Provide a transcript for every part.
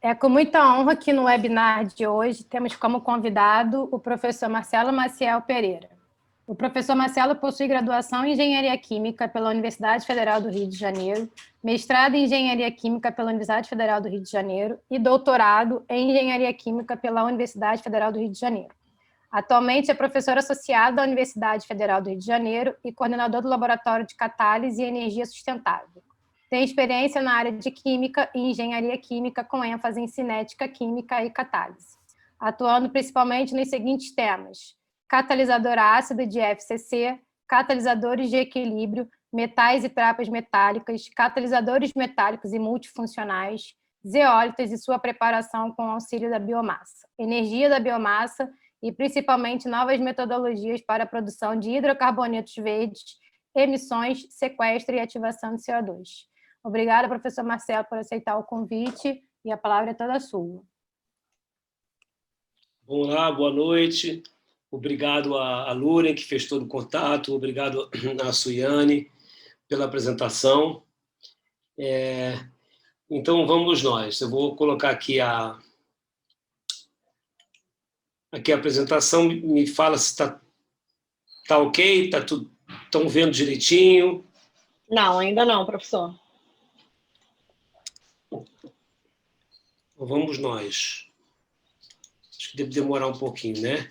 É com muita honra que no webinar de hoje temos como convidado o professor Marcelo Maciel Pereira. O professor Marcelo possui graduação em Engenharia Química pela Universidade Federal do Rio de Janeiro, mestrado em Engenharia Química pela Universidade Federal do Rio de Janeiro e doutorado em Engenharia Química pela Universidade Federal do Rio de Janeiro. Atualmente é professor associado da Universidade Federal do Rio de Janeiro e coordenador do Laboratório de Catálise e Energia Sustentável. Tem experiência na área de Química e Engenharia Química, com ênfase em cinética química e catálise, atuando principalmente nos seguintes temas: catalisador ácido de FCC, catalisadores de equilíbrio, metais e trapas metálicas, catalisadores metálicos e multifuncionais, zeólitas e sua preparação com auxílio da biomassa, energia da biomassa e principalmente novas metodologias para a produção de hidrocarbonetos verdes, emissões, sequestro e ativação de CO2. Obrigada, professor Marcelo, por aceitar o convite, e a palavra é toda sua. Olá, boa noite. Obrigado a Lúria, que fez todo o contato, obrigado a Suiane pela apresentação. Então, vamos nós. Eu vou colocar aqui a apresentação, me fala se está ok, estão vendo direitinho? Não, ainda não, professor. Vamos nós. Acho que deve demorar um pouquinho, né?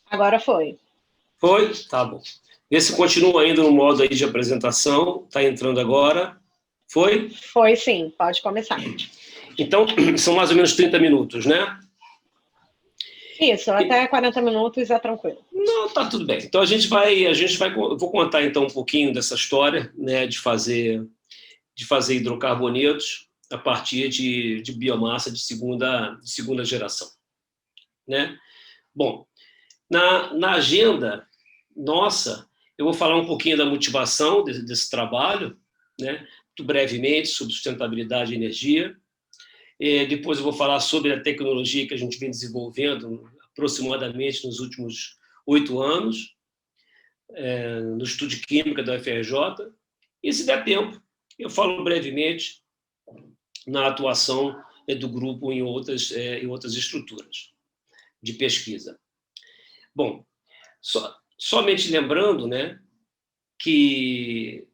Agora foi. Foi? Tá bom. Vê se continua ainda no modo aí de apresentação. Está entrando agora. Foi? Foi sim, pode começar. Então, são mais ou menos 30 minutos, né? Isso, até 40 minutos é tranquilo. Não, tá tudo bem. Então, eu vou contar então um pouquinho dessa história, né, de fazer hidrocarbonetos a partir de biomassa de segunda geração, né? Bom, na agenda nossa, eu vou falar um pouquinho da motivação desse trabalho, né, muito brevemente, sobre sustentabilidade e energia. Depois eu vou falar sobre a tecnologia que a gente vem desenvolvendo aproximadamente nos últimos 8 anos, no Estudo de Química da UFRJ, e, se der tempo, eu falo brevemente na atuação do grupo em outras estruturas de pesquisa. Bom, somente lembrando, né, que,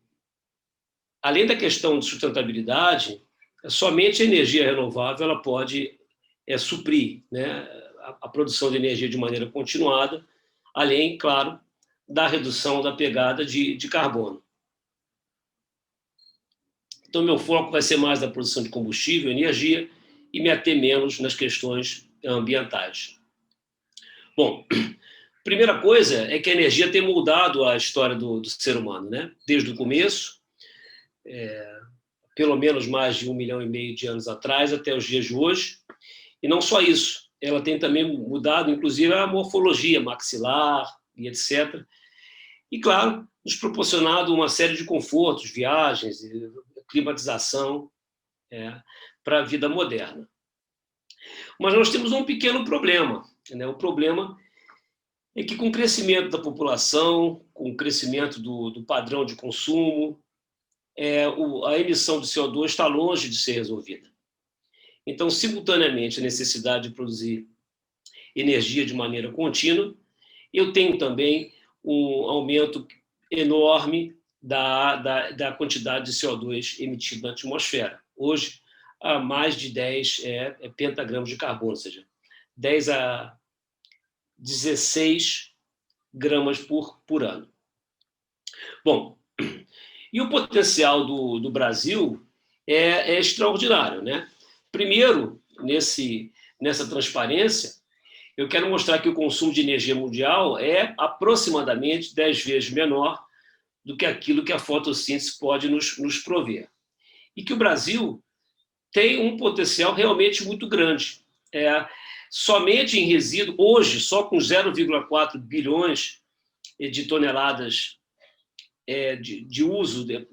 além da questão de sustentabilidade, somente a energia renovável ela pode suprir, né, a produção de energia de maneira continuada, além, claro, da redução da pegada de carbono. Então, meu foco vai ser mais na produção de combustível, energia, e me ater menos nas questões ambientais. Bom, primeira coisa é que a energia tem mudado a história do ser humano, né? Desde o começo, pelo menos mais de 1,5 milhão de anos atrás, até os dias de hoje. E não só isso, ela tem também mudado, inclusive, a morfologia maxilar e etc. E, claro, nos proporcionado uma série de confortos, viagens, climatização para a vida moderna. Mas nós temos um pequeno problema, né? O problema é que, com o crescimento da população, com o crescimento do padrão de consumo, a emissão de CO2 está longe de ser resolvida. Então, simultaneamente, a necessidade de produzir energia de maneira contínua, eu tenho também um aumento enorme da quantidade de CO2 emitido na atmosfera. Hoje, há mais de 10 pentagramas de carbono, ou seja, 10 a 16 gramas por ano. Bom, e o potencial do Brasil é extraordinário, né? Primeiro, nessa transparência, eu quero mostrar que o consumo de energia mundial é aproximadamente 10 vezes menor do que aquilo que a fotossíntese pode nos prover. E que o Brasil tem um potencial realmente muito grande. Somente em resíduo, hoje, só com 0,4 bilhões de toneladas de uso de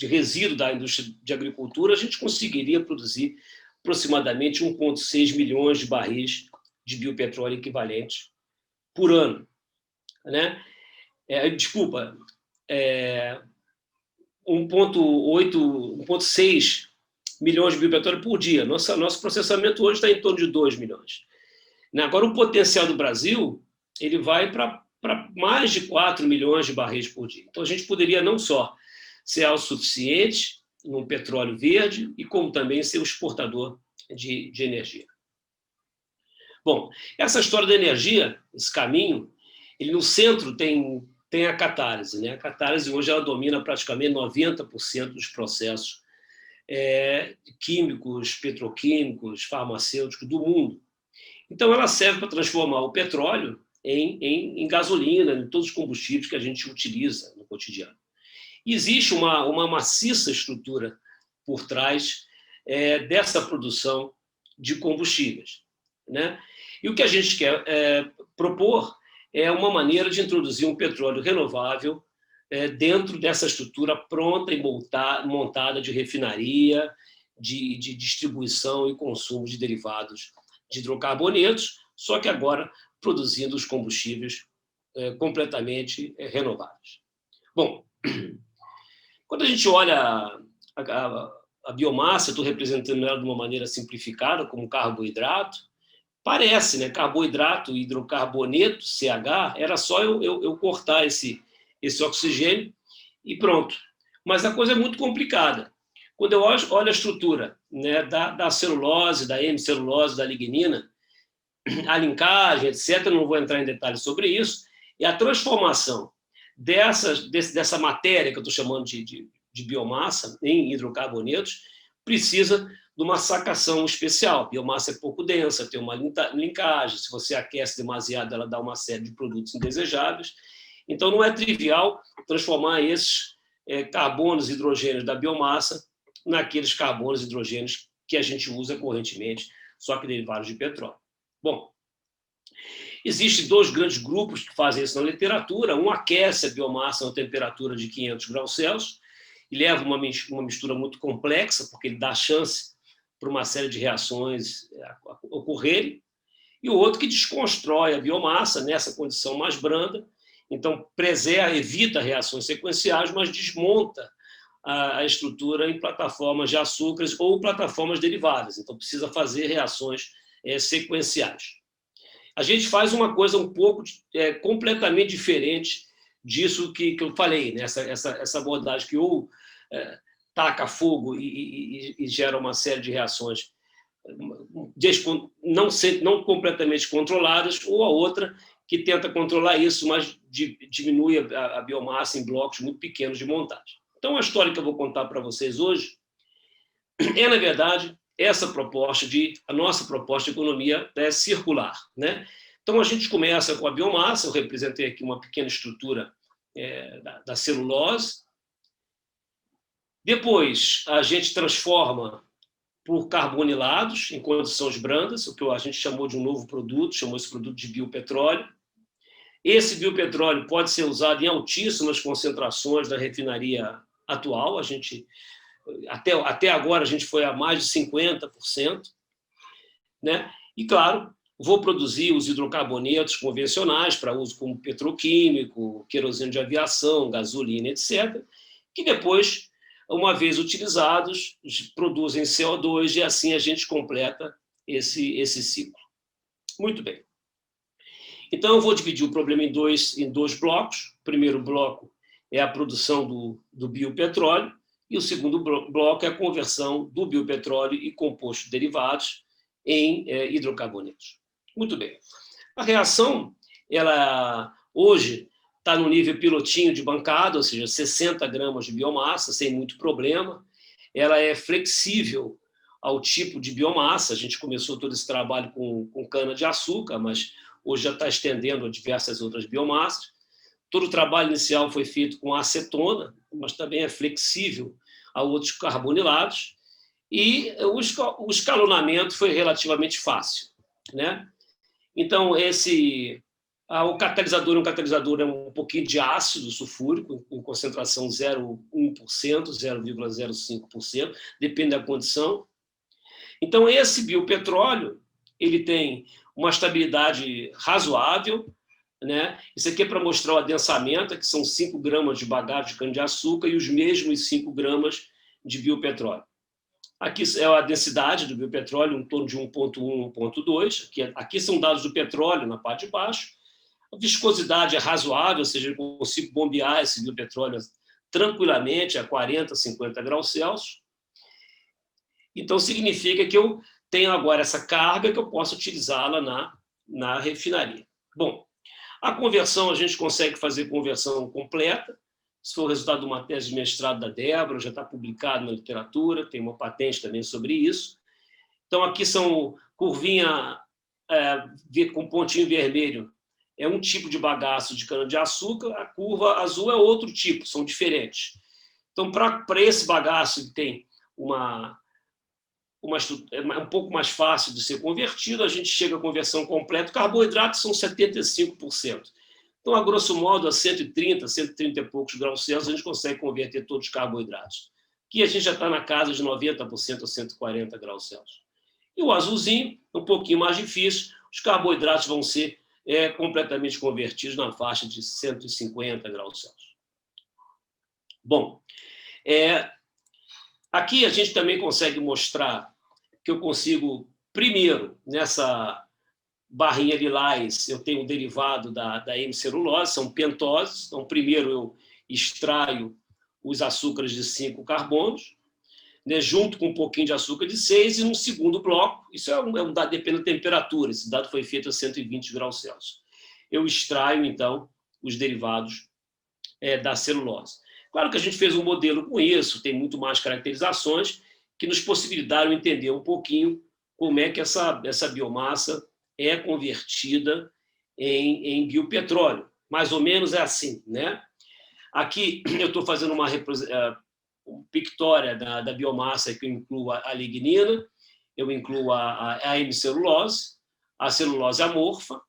resíduo da indústria de agricultura, a gente conseguiria produzir aproximadamente 1,6 milhões de barris de biopetróleo equivalente por ano, né? 1,6 milhões de biopetróleo por dia. Nosso processamento hoje está em torno de 2 milhões. Agora, o potencial do Brasil ele vai para mais de 4 milhões de barris por dia. Então, a gente poderia não só ser autossuficiente no petróleo verde, e como também ser um exportador de energia. Bom, essa história da energia, esse caminho, ele no centro tem a catálise. Né? A catálise hoje ela domina praticamente 90% dos processos químicos, petroquímicos, farmacêuticos do mundo. Então, ela serve para transformar o petróleo em gasolina, em todos os combustíveis que a gente utiliza no cotidiano. Existe uma maciça estrutura por trás dessa produção de combustíveis. Né? E o que a gente quer propor é uma maneira de introduzir um petróleo renovável dentro dessa estrutura pronta e montada de refinaria, de distribuição e consumo de derivados de hidrocarbonetos, só que agora produzindo os combustíveis completamente renováveis. Bom, quando a gente olha a biomassa, estou representando ela de uma maneira simplificada, como carboidrato, parece, né? Carboidrato e hidrocarboneto, CH, era só eu cortar esse oxigênio e pronto. Mas a coisa é muito complicada. Quando eu olho a estrutura, né, da celulose, da hemicelulose, da lignina, a linkagem, etc., não vou entrar em detalhes sobre isso, e a transformação dessa matéria que eu estou chamando de biomassa em hidrocarbonetos precisa de uma sacação especial. A biomassa é pouco densa, tem uma linkagem, se você aquece demasiado, ela dá uma série de produtos indesejáveis. Então, não é trivial transformar esses carbonos e hidrogênios da biomassa naqueles carbonos e hidrogênios que a gente usa correntemente, só que derivados de petróleo. Bom, existem 2 grandes grupos que fazem isso na literatura. Um aquece a biomassa a uma temperatura de 500 graus Celsius e leva uma mistura muito complexa, porque ele dá chance para uma série de reações ocorrerem. E o outro que desconstrói a biomassa nessa condição mais branda, então evita reações sequenciais, mas desmonta a estrutura em plataformas de açúcares ou plataformas derivadas. Então precisa fazer reações sequenciais. A gente faz uma coisa um pouco completamente diferente disso que eu falei, né? Essa abordagem que ou taca fogo e gera uma série de reações não completamente controladas, ou a outra que tenta controlar isso, mas diminui a biomassa em blocos muito pequenos de montagem. Então, a história que eu vou contar para vocês hoje na verdade, a nossa proposta de economia circular. Né? Então, a gente começa com a biomassa. Eu representei aqui uma pequena estrutura da celulose. Depois, a gente transforma por carbonilados em condições brandas, o que a gente chamou de um novo produto, chamou esse produto de biopetróleo. Esse biopetróleo pode ser usado em altíssimas concentrações da refinaria atual. Até agora, a gente foi a mais de 50%. Né? E, claro, vou produzir os hidrocarbonetos convencionais para uso como petroquímico, querosene de aviação, gasolina, etc., que depois, uma vez utilizados, produzem CO2 e assim a gente completa esse ciclo. Muito bem. Então, eu vou dividir o problema em dois blocos. O primeiro bloco é a produção do biopetróleo e o segundo bloco é a conversão do biopetróleo e compostos derivados em hidrocarbonetos. Muito bem. A reação, ela hoje está no nível pilotinho de bancada, ou seja, 60 gramas de biomassa, sem muito problema. Ela é flexível ao tipo de biomassa. A gente começou todo esse trabalho com cana-de-açúcar, mas hoje já está estendendo a diversas outras biomassas. Todo o trabalho inicial foi feito com acetona, mas também é flexível a outros carbonilados. E o escalonamento foi relativamente fácil. Né? Então, o catalisador é um pouquinho de ácido sulfúrico, em concentração 0,1%, 0,05%, depende da condição. Então, esse biopetróleo ele tem uma estabilidade razoável. Né? Isso aqui é para mostrar o adensamento, que são 5 gramas de bagaço de cana-de-açúcar e os mesmos 5 gramas de biopetróleo. Aqui é a densidade do biopetróleo, em torno de 1,1, 1,2. Aqui são dados do petróleo na parte de baixo. A viscosidade é razoável, ou seja, eu consigo bombear esse biopetróleo tranquilamente a 40, 50 graus Celsius. Então, significa que eu tenho agora essa carga que eu posso utilizá-la na refinaria. Bom, a conversão, a gente consegue fazer conversão completa. Isso foi o resultado de uma tese de mestrado da Débora, já está publicado na literatura, tem uma patente também sobre isso. Então, aqui são curvinha com pontinho vermelho, é um tipo de bagaço de cana-de-açúcar, a curva azul é outro tipo, são diferentes. Então, para esse bagaço que tem é um pouco mais fácil de ser convertido, a gente chega à conversão completa, carboidratos são 75%. Então, a grosso modo, a 130, 130 e poucos graus Celsius, a gente consegue converter todos os carboidratos. Aqui a gente já está na casa de 90% a 140 graus Celsius. E o azulzinho, um pouquinho mais difícil, os carboidratos vão ser completamente convertidos na faixa de 150 graus Celsius. Bom, aqui a gente também consegue mostrar que eu consigo, primeiro, nessa barrinha lilás, eu tenho um derivado da hemicelulose, são pentoses. Então, primeiro eu extraio os açúcares de 5 carbonos, né, junto com um pouquinho de açúcar de 6, e no segundo bloco, isso é um dado, depende da temperatura, esse dado foi feito a 120 graus Celsius. Eu extraio, então, os derivados da celulose. Claro que a gente fez um modelo com isso, tem muito mais caracterizações que nos possibilitaram entender um pouquinho como é que essa biomassa é convertida em biopetróleo. Mais ou menos é assim, né? Aqui eu estou fazendo uma pictória da biomassa que eu incluo a lignina, eu incluo a hemicelulose, a celulose amorfa,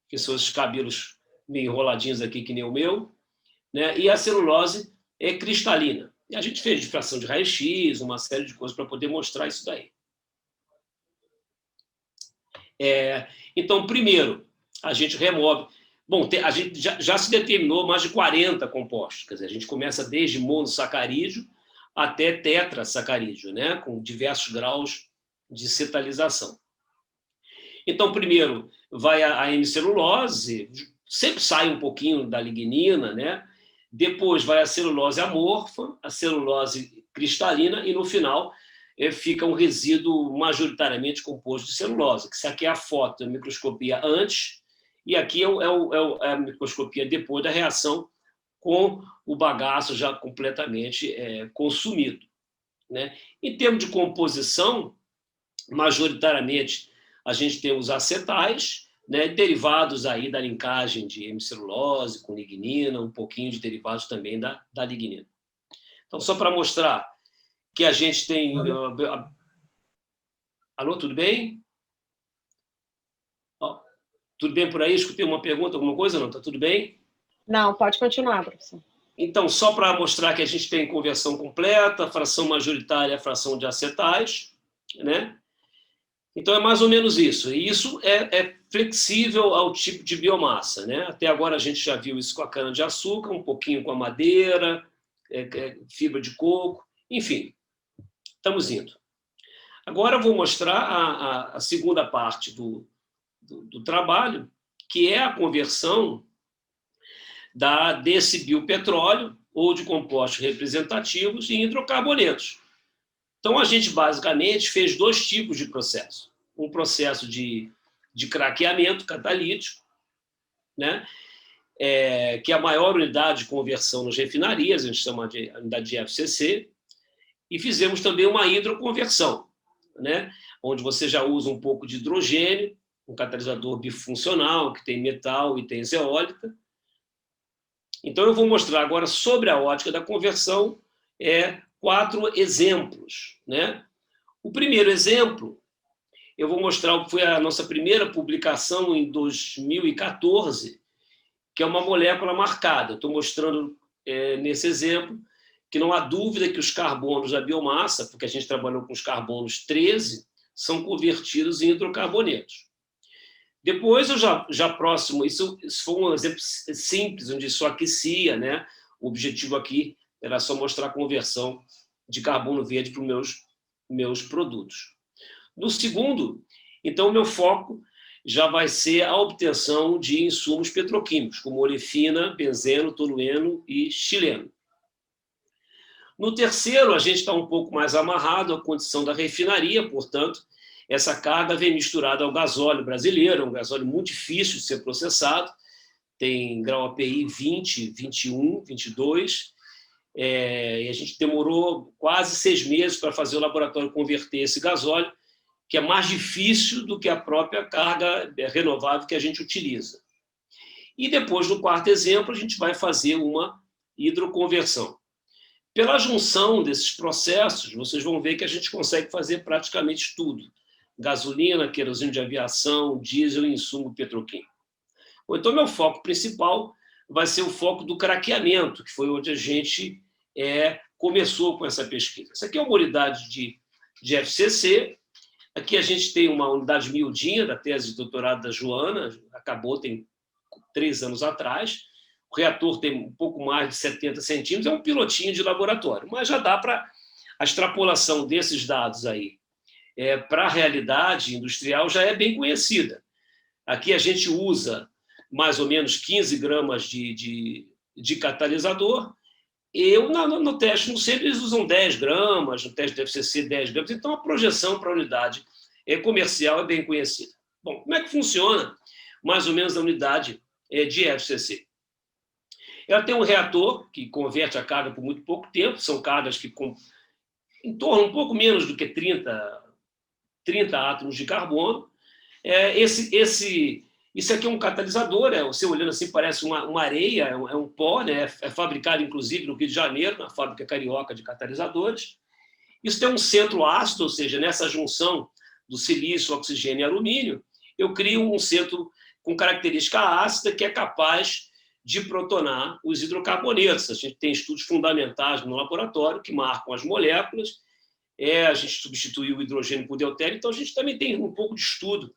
que são esses cabelos meio enroladinhos aqui que nem o meu, né? E a celulose cristalina. E a gente fez difração de raio-x, uma série de coisas para poder mostrar isso daí. Então, primeiro, a gente remove... Bom, a gente já se determinou mais de 40 compostos. Quer dizer, a gente começa desde monossacarídeo até tetrassacarídeo, né? Com diversos graus de cetalização. Então, primeiro, vai a hemicelulose, sempre sai um pouquinho da lignina, né? Depois vai a celulose amorfa, a celulose cristalina, e no final fica um resíduo majoritariamente composto de celulose, que isso aqui é a foto da microscopia antes, e aqui é a microscopia depois da reação com o bagaço já completamente consumido, né? Em termos de composição, majoritariamente a gente tem os acetais, né, derivados aí da linkagem de hemicelulose com lignina, um pouquinho de derivados também da lignina. Então, só para mostrar que a gente tem... Alô, tudo bem? Tudo bem por aí? Escutei uma pergunta, alguma coisa? Não, está tudo bem? Não, pode continuar, professor. Então, só para mostrar que a gente tem conversão completa, fração majoritária, fração de acetais, né? Então, é mais ou menos isso. E isso é flexível ao tipo de biomassa, né? Até agora a gente já viu isso com a cana-de-açúcar, um pouquinho com a madeira, fibra de coco, enfim, estamos indo. Agora eu vou mostrar a segunda parte do trabalho, que é a conversão desse biopetróleo ou de compostos representativos em hidrocarbonetos. Então, a gente basicamente fez dois tipos de processo. Um processo de craqueamento catalítico, né? Que é a maior unidade de conversão nas refinarias, a gente chama de unidade de FCC, e fizemos também uma hidroconversão, né? Onde você já usa um pouco de hidrogênio, um catalisador bifuncional, que tem metal e tem zeólita. Então, eu vou mostrar agora sobre a ótica da conversão 4 exemplos, né? O primeiro exemplo, eu vou mostrar o que foi a nossa primeira publicação em 2014, que é uma molécula marcada. Estou mostrando nesse exemplo que não há dúvida que os carbonos da biomassa, porque a gente trabalhou com os carbonos 13, são convertidos em hidrocarbonetos. Depois, eu já próximo, isso foi um exemplo simples, onde isso aquecia, né? O objetivo aqui era só mostrar a conversão de carbono verde para os meus meus produtos. No segundo, então, o meu foco já vai ser a obtenção de insumos petroquímicos, como olefina, benzeno, tolueno e xileno. No terceiro, a gente está um pouco mais amarrado à condição da refinaria, portanto, essa carga vem misturada ao gasóleo brasileiro, um gasóleo muito difícil de ser processado, tem grau API 20, 21, 22, e a gente demorou quase 6 meses para fazer o laboratório converter esse gasóleo, que é mais difícil do que a própria carga renovável que a gente utiliza. E depois, no quarto exemplo, a gente vai fazer uma hidroconversão. Pela junção desses processos, vocês vão ver que a gente consegue fazer praticamente tudo. Gasolina, querosene de aviação, diesel e insumo petroquímico. Então, meu foco principal vai ser o foco do craqueamento, que foi onde a gente começou com essa pesquisa. Essa aqui é uma unidade de FCC. Aqui a gente tem uma unidade miudinha da tese de doutorado da Joana, acabou tem 3 anos atrás. O reator tem um pouco mais de 70 centímetros, é um pilotinho de laboratório, mas já dá para a extrapolação desses dados aí para a realidade industrial já é bem conhecida. Aqui a gente usa mais ou menos 15 gramas de catalisador, e no teste no sempre eles usam 10 gramas, no teste de FCC 10 gramas, então a projeção para a unidade comercial é bem conhecida. Bom, como é que funciona mais ou menos a unidade de FCC? Ela tem um reator que converte a carga por muito pouco tempo, são cargas que em torno um pouco menos do que 30 átomos de carbono. Isso aqui é um catalisador, você olhando assim parece uma areia, é um pó, né? É fabricado inclusive no Rio de Janeiro, na fábrica carioca de catalisadores. Isso tem um centro ácido, ou seja, nessa junção do silício, oxigênio e alumínio, eu crio um centro com característica ácida que é capaz de protonar os hidrocarbonetos. A gente tem estudos fundamentais no laboratório que marcam as moléculas, a gente substituiu o hidrogênio por deutério, então a gente também tem um pouco de estudo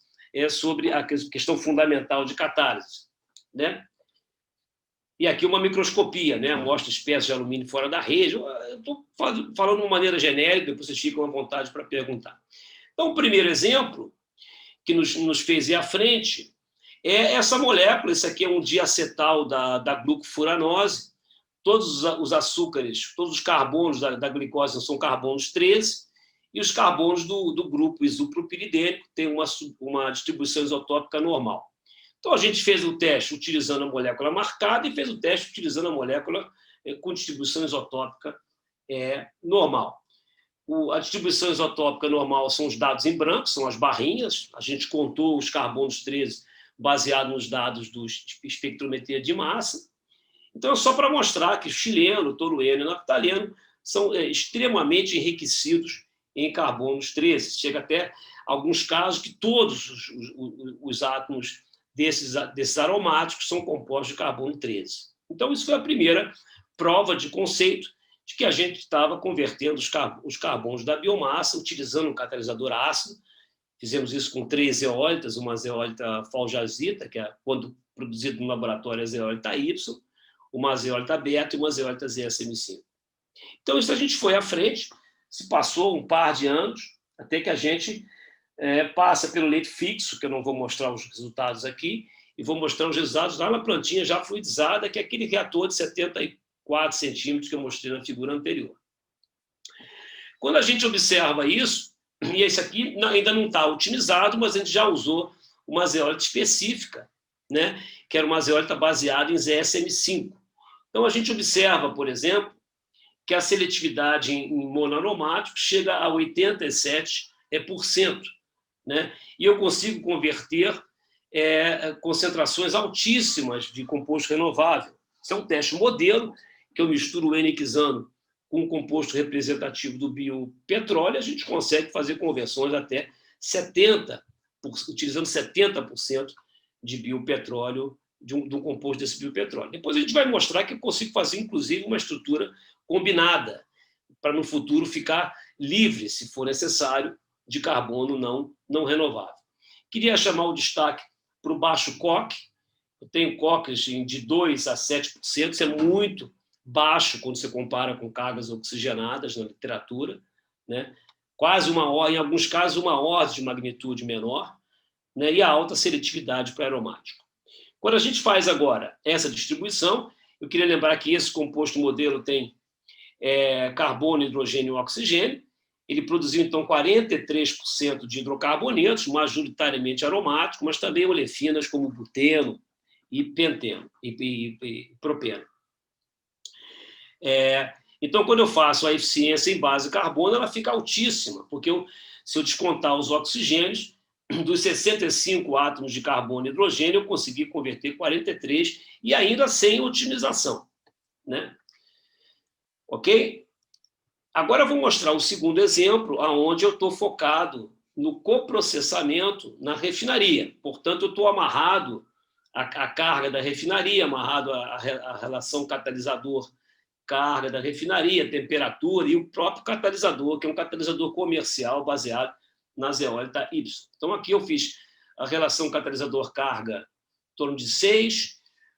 sobre a questão fundamental de catálise, né? E aqui uma microscopia, né? Mostra espécies de alumínio fora da rede. Eu estou falando de uma maneira genérica, depois vocês ficam à vontade para perguntar. Então, o primeiro exemplo que nos fez ir à frente é essa molécula. Esse aqui é um diacetal da glucofuranose. Todos os açúcares, todos os carbonos da glicose são carbonos 13, e os carbonos do grupo isopropiridênico têm uma distribuição isotópica normal. Então, a gente fez o teste utilizando a molécula marcada e fez o teste utilizando a molécula com distribuição isotópica normal. A distribuição isotópica normal são os dados em branco, são as barrinhas. A gente contou os carbonos 13 baseado nos dados do espectrometria de massa. Então, é só para mostrar que xileno, tolueno e naftaleno são extremamente enriquecidos em carbonos 13. Chega até alguns casos que todos os átomos desses aromáticos são compostos de carbono 13. Então, isso foi a primeira prova de conceito de que a gente estava convertendo os carbonos da biomassa utilizando um catalisador ácido. Fizemos isso com 3 zeólitas, uma zeólita faljazita, que é, quando produzido no laboratório, a zeólita Y, uma zeólita beta e uma zeólita ZSM5. Então, isso a gente foi à frente, se passou um par de anos, até que a gente passa pelo leite fixo, que eu não vou mostrar os resultados aqui, e vou mostrar os resultados lá na plantinha já fluidizada, que é aquele reator de 74 centímetros que eu mostrei na figura anterior. Quando a gente observa isso, e esse aqui ainda não está otimizado, mas a gente já usou uma zeólita específica, né, que era uma zeólita baseada em ZSM5. Então, a gente observa, por exemplo, que a seletividade em monoaromáticos chega a 87%, né? E eu consigo converter concentrações altíssimas de composto renovável. Isso é um teste modelo, que eu misturo o N-hexano com um composto representativo do biopetróleo, a gente consegue fazer conversões até 70%, utilizando 70% de biopetróleo, de um composto desse biopetróleo. Depois a gente vai mostrar que eu consigo fazer, inclusive, uma estrutura combinada, para no futuro ficar livre, se for necessário, de carbono não renovável. Queria chamar o destaque para o baixo coque. Eu tenho coques de 2% a 7%, isso é muito baixo quando você compara com cargas oxigenadas na literatura, né? quase uma ordem, em alguns casos, uma ordem de magnitude menor, né, e a alta seletividade para aromático. Quando a gente faz agora essa distribuição, eu queria lembrar que esse composto modelo tem carbono, hidrogênio e oxigênio. Ele produziu, então, 43% de hidrocarbonetos, majoritariamente aromáticos, mas também olefinas como buteno e penteno e propeno. Então, quando eu faço a eficiência em base carbono, ela fica altíssima, porque se eu descontar os oxigênios, dos 65 átomos de carbono e hidrogênio, eu consegui converter 43, e ainda sem otimização, né? Ok? Agora eu vou mostrar o segundo exemplo, onde eu estou focado no coprocessamento na refinaria. Portanto, eu estou amarrado à carga da refinaria, amarrado à relação catalisador-carga da refinaria, temperatura e o próprio catalisador, que é um catalisador comercial baseado na zeólita Y. Então, aqui eu fiz a relação catalisador-carga em torno de 6.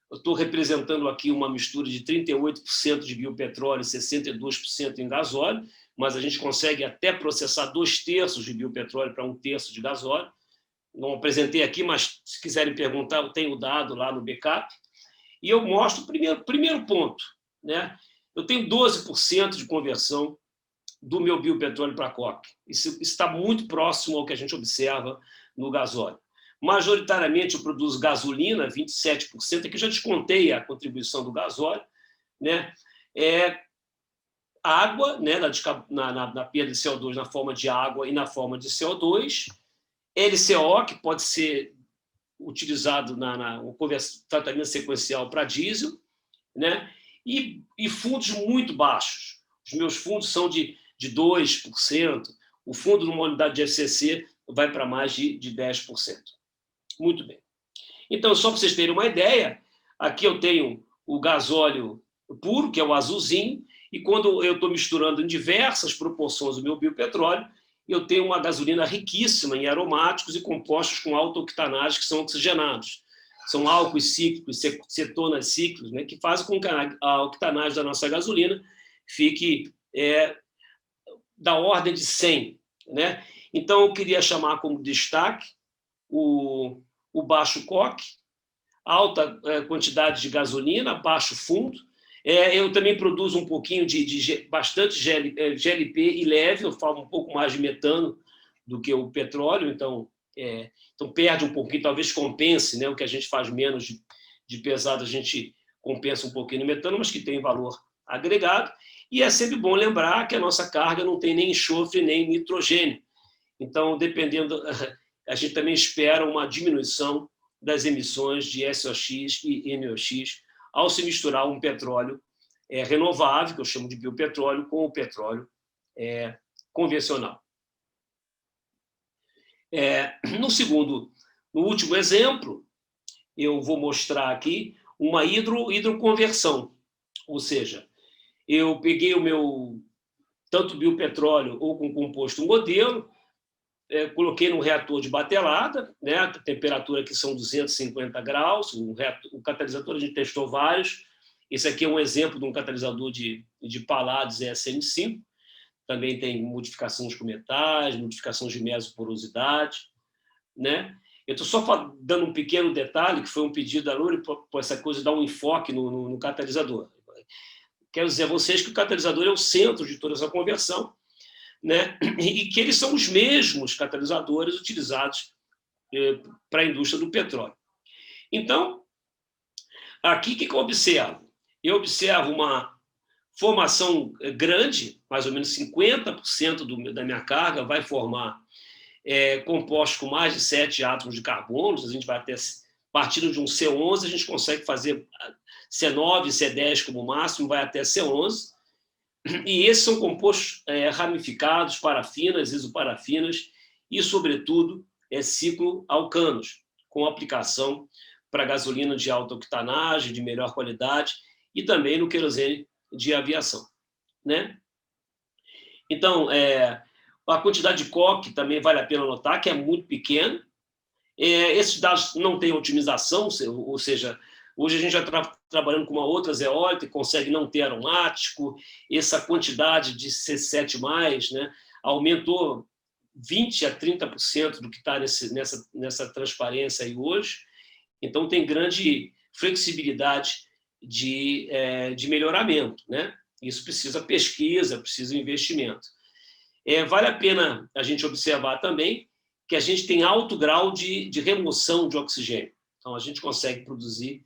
Eu estou representando aqui uma mistura de 38% de biopetróleo e 62% em gasóleo, mas a gente consegue até processar 2/3 de biopetróleo para 1/3 de gasóleo. Não apresentei aqui, mas se quiserem perguntar, eu tenho o dado lá no backup. E eu mostro o primeiro ponto, né? Eu tenho 12% de conversão do meu biopetróleo para coque. Isso está muito próximo ao que a gente observa no gasóleo. Majoritariamente eu produzo gasolina, 27%, aqui eu já descontei a contribuição do gasóleo, né? Água, né, na perda de CO2 na forma de água e na forma de CO2, LCO, que pode ser utilizado no tratamento sequencial para diesel, né? E fundos muito baixos. Os meus fundos são de 2%, o fundo numa unidade de FCC vai para mais de 10%. Muito bem. Então, só para vocês terem uma ideia, aqui eu tenho o gasóleo puro, que é o azulzinho, e quando eu estou misturando em diversas proporções o meu biopetróleo, eu tenho uma gasolina riquíssima em aromáticos e compostos com alta octanagem que são oxigenados. São álcoois cíclicos, cetonas cíclicos, né, que fazem com que a octanagem da nossa gasolina fique da ordem de 100. Né? Então, eu queria chamar como destaque o baixo coque, alta quantidade de gasolina, baixo fundo. Eu também produzo um pouquinho bastante GLP e leve, eu falo um pouco mais de metano do que o petróleo, então perde um pouquinho, talvez compense, né, o que a gente faz menos de pesado, a gente compensa um pouquinho no metano, mas que tem valor agregado. E é sempre bom lembrar que a nossa carga não tem nem enxofre nem nitrogênio. Então, dependendo, a gente também espera uma diminuição das emissões de SOX e NOx ao se misturar um petróleo renovável, que eu chamo de biopetróleo, com o petróleo convencional. No último exemplo, eu vou mostrar aqui uma hidroconversão, ou seja, eu peguei o meu tanto biopetróleo ou com composto modelo, coloquei num reator de batelada, né, a temperatura aqui são 250 graus, o catalisador a gente testou vários, esse aqui é um exemplo de um catalisador de Palladius ESN5, também tem modificações com metais, modificações de mesoporosidade, né? Eu estou só dando um pequeno detalhe, que foi um pedido da Luri, por essa coisa de dar um enfoque no catalisador. Quero dizer a vocês que o catalisador é o centro de toda essa conversão, né? E que eles são os mesmos catalisadores utilizados para a indústria do petróleo. Então, aqui o que eu observo? Eu observo uma formação grande, mais ou menos 50% da minha carga vai formar compostos com mais de 7 átomos de carbono. A gente vai até, partindo de um C11, a gente consegue fazer C9, C10 como máximo, vai até C11. E esses são compostos ramificados, parafinas, isoparafinas e, sobretudo, cicloalcanos, com aplicação para gasolina de alta octanagem, de melhor qualidade, e também no querosene de aviação. Né? Então, a quantidade de coque também vale a pena notar, que é muito pequena. Esses dados não têm otimização, ou seja, hoje a gente já está trabalhando com uma outra zeólita e consegue não ter aromático, essa quantidade de C7+, né? aumentou 20% a 30% do que está nessa transparência aí hoje. Então, tem grande flexibilidade de melhoramento, né? Isso precisa pesquisa, precisa investimento. Vale a pena a gente observar também que a gente tem alto grau de remoção de oxigênio. Então, a gente consegue produzir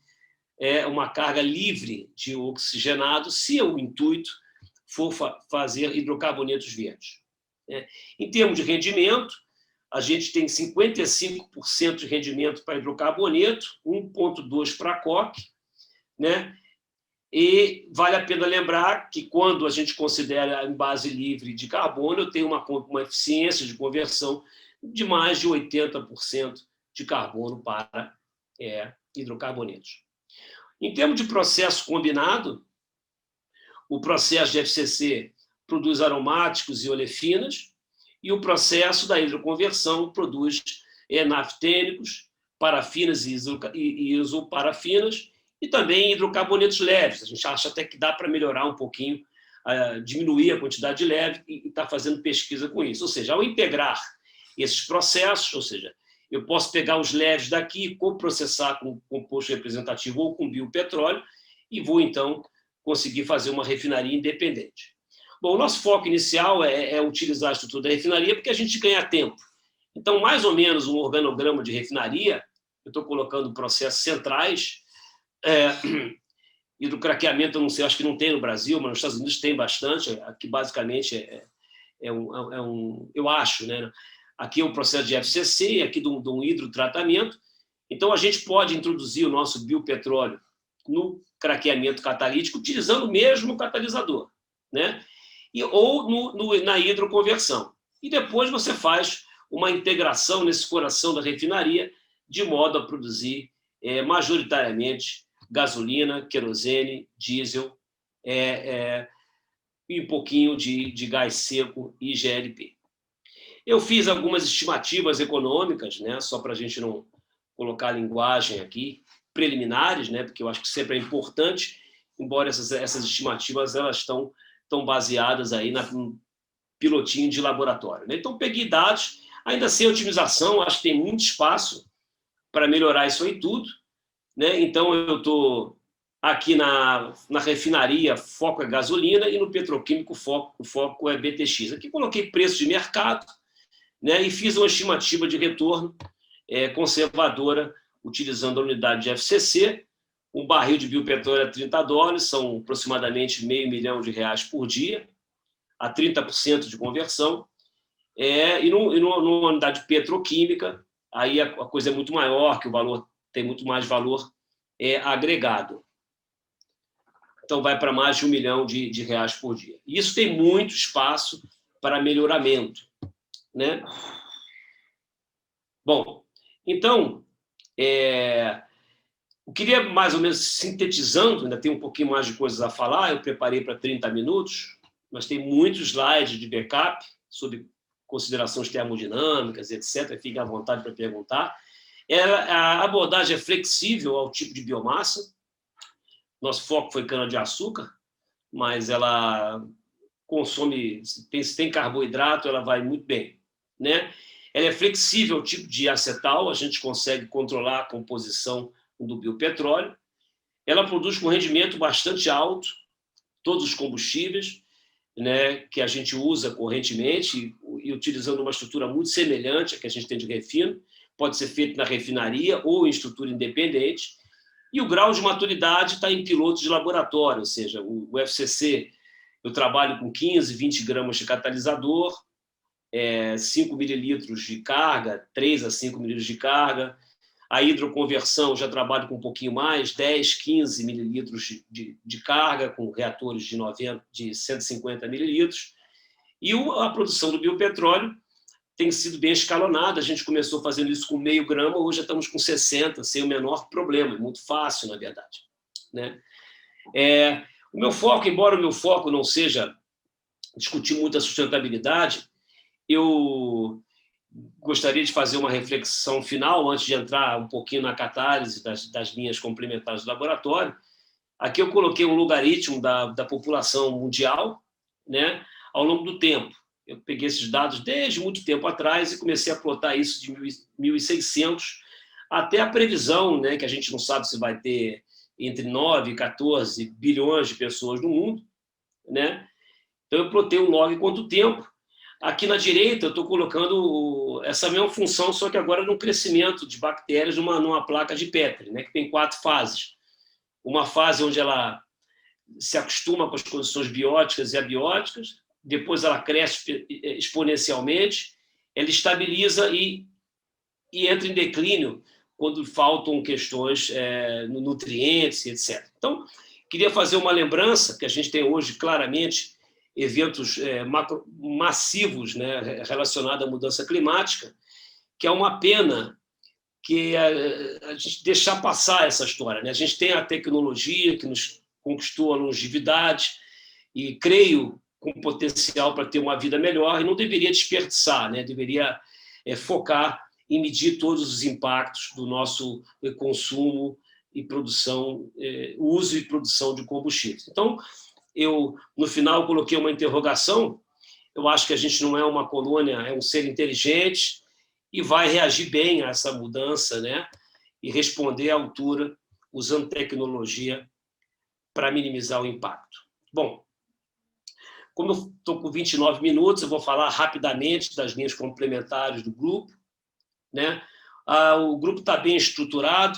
uma carga livre de oxigenado se o intuito for fazer hidrocarbonetos verdes. Em termos de rendimento, a gente tem 55% de rendimento para hidrocarboneto, 1,2 para coque, né? E vale a pena lembrar que, quando a gente considera em base livre de carbono, eu tenho uma eficiência de conversão de mais de 80% de carbono para hidrocarbonetos. Em termos de processo combinado, o processo de FCC produz aromáticos e olefinas, e o processo da hidroconversão produz naftênicos, parafinas e isoparafinas, e também hidrocarbonetos leves. A gente acha até que dá para melhorar um pouquinho, diminuir a quantidade de leve, e está fazendo pesquisa com isso. Ou seja, ao integrar esses processos, ou seja, eu posso pegar os leves daqui e coprocessar com composto representativo ou com biopetróleo, e vou, então, conseguir fazer uma refinaria independente. Bom, o nosso foco inicial é utilizar a estrutura da refinaria, porque a gente ganha tempo. Então, mais ou menos um organograma de refinaria, eu estou colocando processos centrais. Hidrocraqueamento, eu não sei, acho que não tem no Brasil, mas nos Estados Unidos tem bastante. Aqui, basicamente, eu acho, né? Aqui é um processo de FCC, aqui de um hidrotratamento. Então, a gente pode introduzir o nosso biopetróleo no craqueamento catalítico, utilizando o mesmo catalisador, né? Ou na hidroconversão. E depois você faz uma integração nesse coração da refinaria, de modo a produzir majoritariamente gasolina, querosene, diesel e um pouquinho de gás seco e GLP. Eu fiz algumas estimativas econômicas, né, só para a gente não colocar a linguagem aqui, preliminares, né, porque eu acho que sempre é importante, embora essas estimativas elas estão baseadas aí no pilotinho de laboratório, né? Então, peguei dados, ainda sem otimização, acho que tem muito espaço para melhorar isso aí tudo, né? Então, eu estou aqui na refinaria, foco é gasolina, e no petroquímico, o foco é BTX. Aqui coloquei preço de mercado, né? E fiz uma estimativa de retorno conservadora, utilizando a unidade de FCC. Um barril de biopetróleo é $30, são aproximadamente R$500 milhão por dia, a 30% de conversão. E numa unidade petroquímica, aí a coisa é muito maior, que o valor tem muito mais valor agregado. Então, vai para mais de R$1 milhão por dia. Isso tem muito espaço para melhoramento, né? Bom, então, eu queria, mais ou menos, sintetizando, ainda tem um pouquinho mais de coisas a falar, eu preparei para 30 minutos, mas tem muitos slides de backup sobre considerações termodinâmicas, etc. Fique à vontade para perguntar. A abordagem é flexível ao tipo de biomassa. Nosso foco foi cana-de-açúcar, mas ela consome, se tem carboidrato, ela vai muito bem, né? Ela é flexível ao tipo de acetal, a gente consegue controlar a composição do biopetróleo. Ela produz com rendimento bastante alto todos os combustíveis, né, que a gente usa correntemente, e utilizando uma estrutura muito semelhante à que a gente tem de refino. Pode ser feito na refinaria ou em estrutura independente. E o grau de maturidade está em pilotos de laboratório, ou seja, o FCC, eu trabalho com 15, 20 gramas de catalisador, 5 mililitros de carga, 3 a 5 mililitros de carga. A hidroconversão, já trabalho com um pouquinho mais, 10, 15 mililitros de carga, com reatores de 150 mililitros. E a produção do biopetróleo tem sido bem escalonada. A gente começou fazendo isso com meio grama, hoje já estamos com 60, sem o menor problema. É muito fácil, na verdade, né? O meu foco, embora o meu foco não seja discutir muito a sustentabilidade, eu gostaria de fazer uma reflexão final, antes de entrar um pouquinho na catálise das linhas complementares do laboratório. Aqui eu coloquei um logaritmo da população mundial, né, ao longo do tempo. Eu peguei esses dados desde muito tempo atrás e comecei a plotar isso de 1.600 até a previsão, né, que a gente não sabe se vai ter entre 9 e 14 bilhões de pessoas no mundo, né? Então, eu plotei um log quanto tempo. Aqui na direita, eu estou colocando essa mesma função, só que agora no crescimento de bactérias numa placa de Petri, né, que tem 4 fases. Uma fase onde ela se acostuma com as condições bióticas e abióticas, depois ela cresce exponencialmente, ela estabiliza e entra em declínio quando faltam questões nutrientes, etc. Então, queria fazer uma lembrança, que a gente tem hoje claramente eventos massivos, né, relacionados à mudança climática, que é uma pena que a gente deixar passar essa história, né? A gente tem a tecnologia que nos conquistou a longevidade e, creio, com potencial para ter uma vida melhor, e não deveria desperdiçar, né? Deveria focar em medir todos os impactos do nosso consumo e produção, uso e produção de combustíveis. Então, eu, no final, coloquei uma interrogação. Eu acho que a gente não é uma colônia, é um ser inteligente e vai reagir bem a essa mudança, né? E responder à altura, usando tecnologia para minimizar o impacto. Bom, como eu estou com 29 minutos, eu vou falar rapidamente das linhas complementares do grupo, né? O grupo está bem estruturado,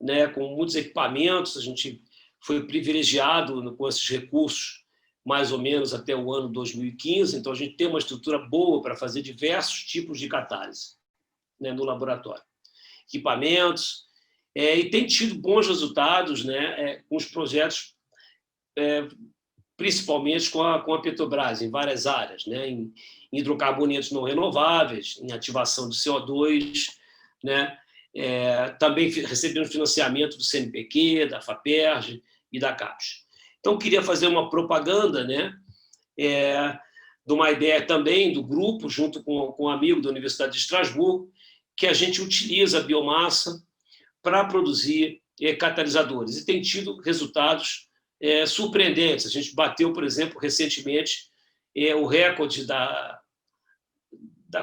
né? Com muitos equipamentos, a gente foi privilegiado com esses recursos mais ou menos até o ano 2015, então a gente tem uma estrutura boa para fazer diversos tipos de catálise, né, no laboratório. Equipamentos, e tem tido bons resultados, né, com os projetos, principalmente com a Petrobras, em várias áreas, né, em hidrocarbonetos não renováveis, em ativação de CO2, né, também recebendo financiamento do CNPq, da FAPERJ e da CAPES. Então, queria fazer uma propaganda, né, de uma ideia também do grupo, junto com um amigo da Universidade de Estrasburgo, que a gente utiliza a biomassa para produzir catalisadores. E tem tido resultados surpreendentes. A gente bateu, por exemplo, recentemente, o recorde da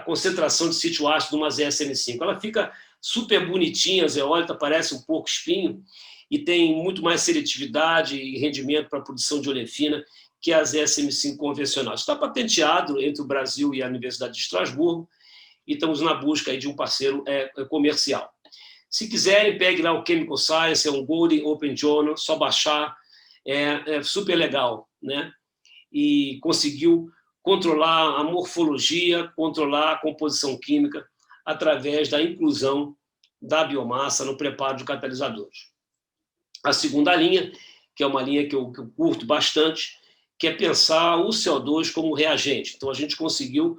concentração de sítio ácido numa ZSM5. Ela fica super bonitinha, a zeólita, parece um pouco espinho, e tem muito mais seletividade e rendimento para a produção de olefina que a ZSM5 convencional. Está patenteado entre o Brasil e a Universidade de Estrasburgo, e estamos na busca aí de um parceiro comercial. Se quiserem, pegue lá o Chemical Science, é um Golden Open Journal, só baixar, é super legal, né? E conseguiu controlar a morfologia, controlar a composição química através da inclusão da biomassa no preparo de catalisadores. A segunda linha, que é uma linha que eu curto bastante, que é pensar o CO2 como reagente. Então, a gente conseguiu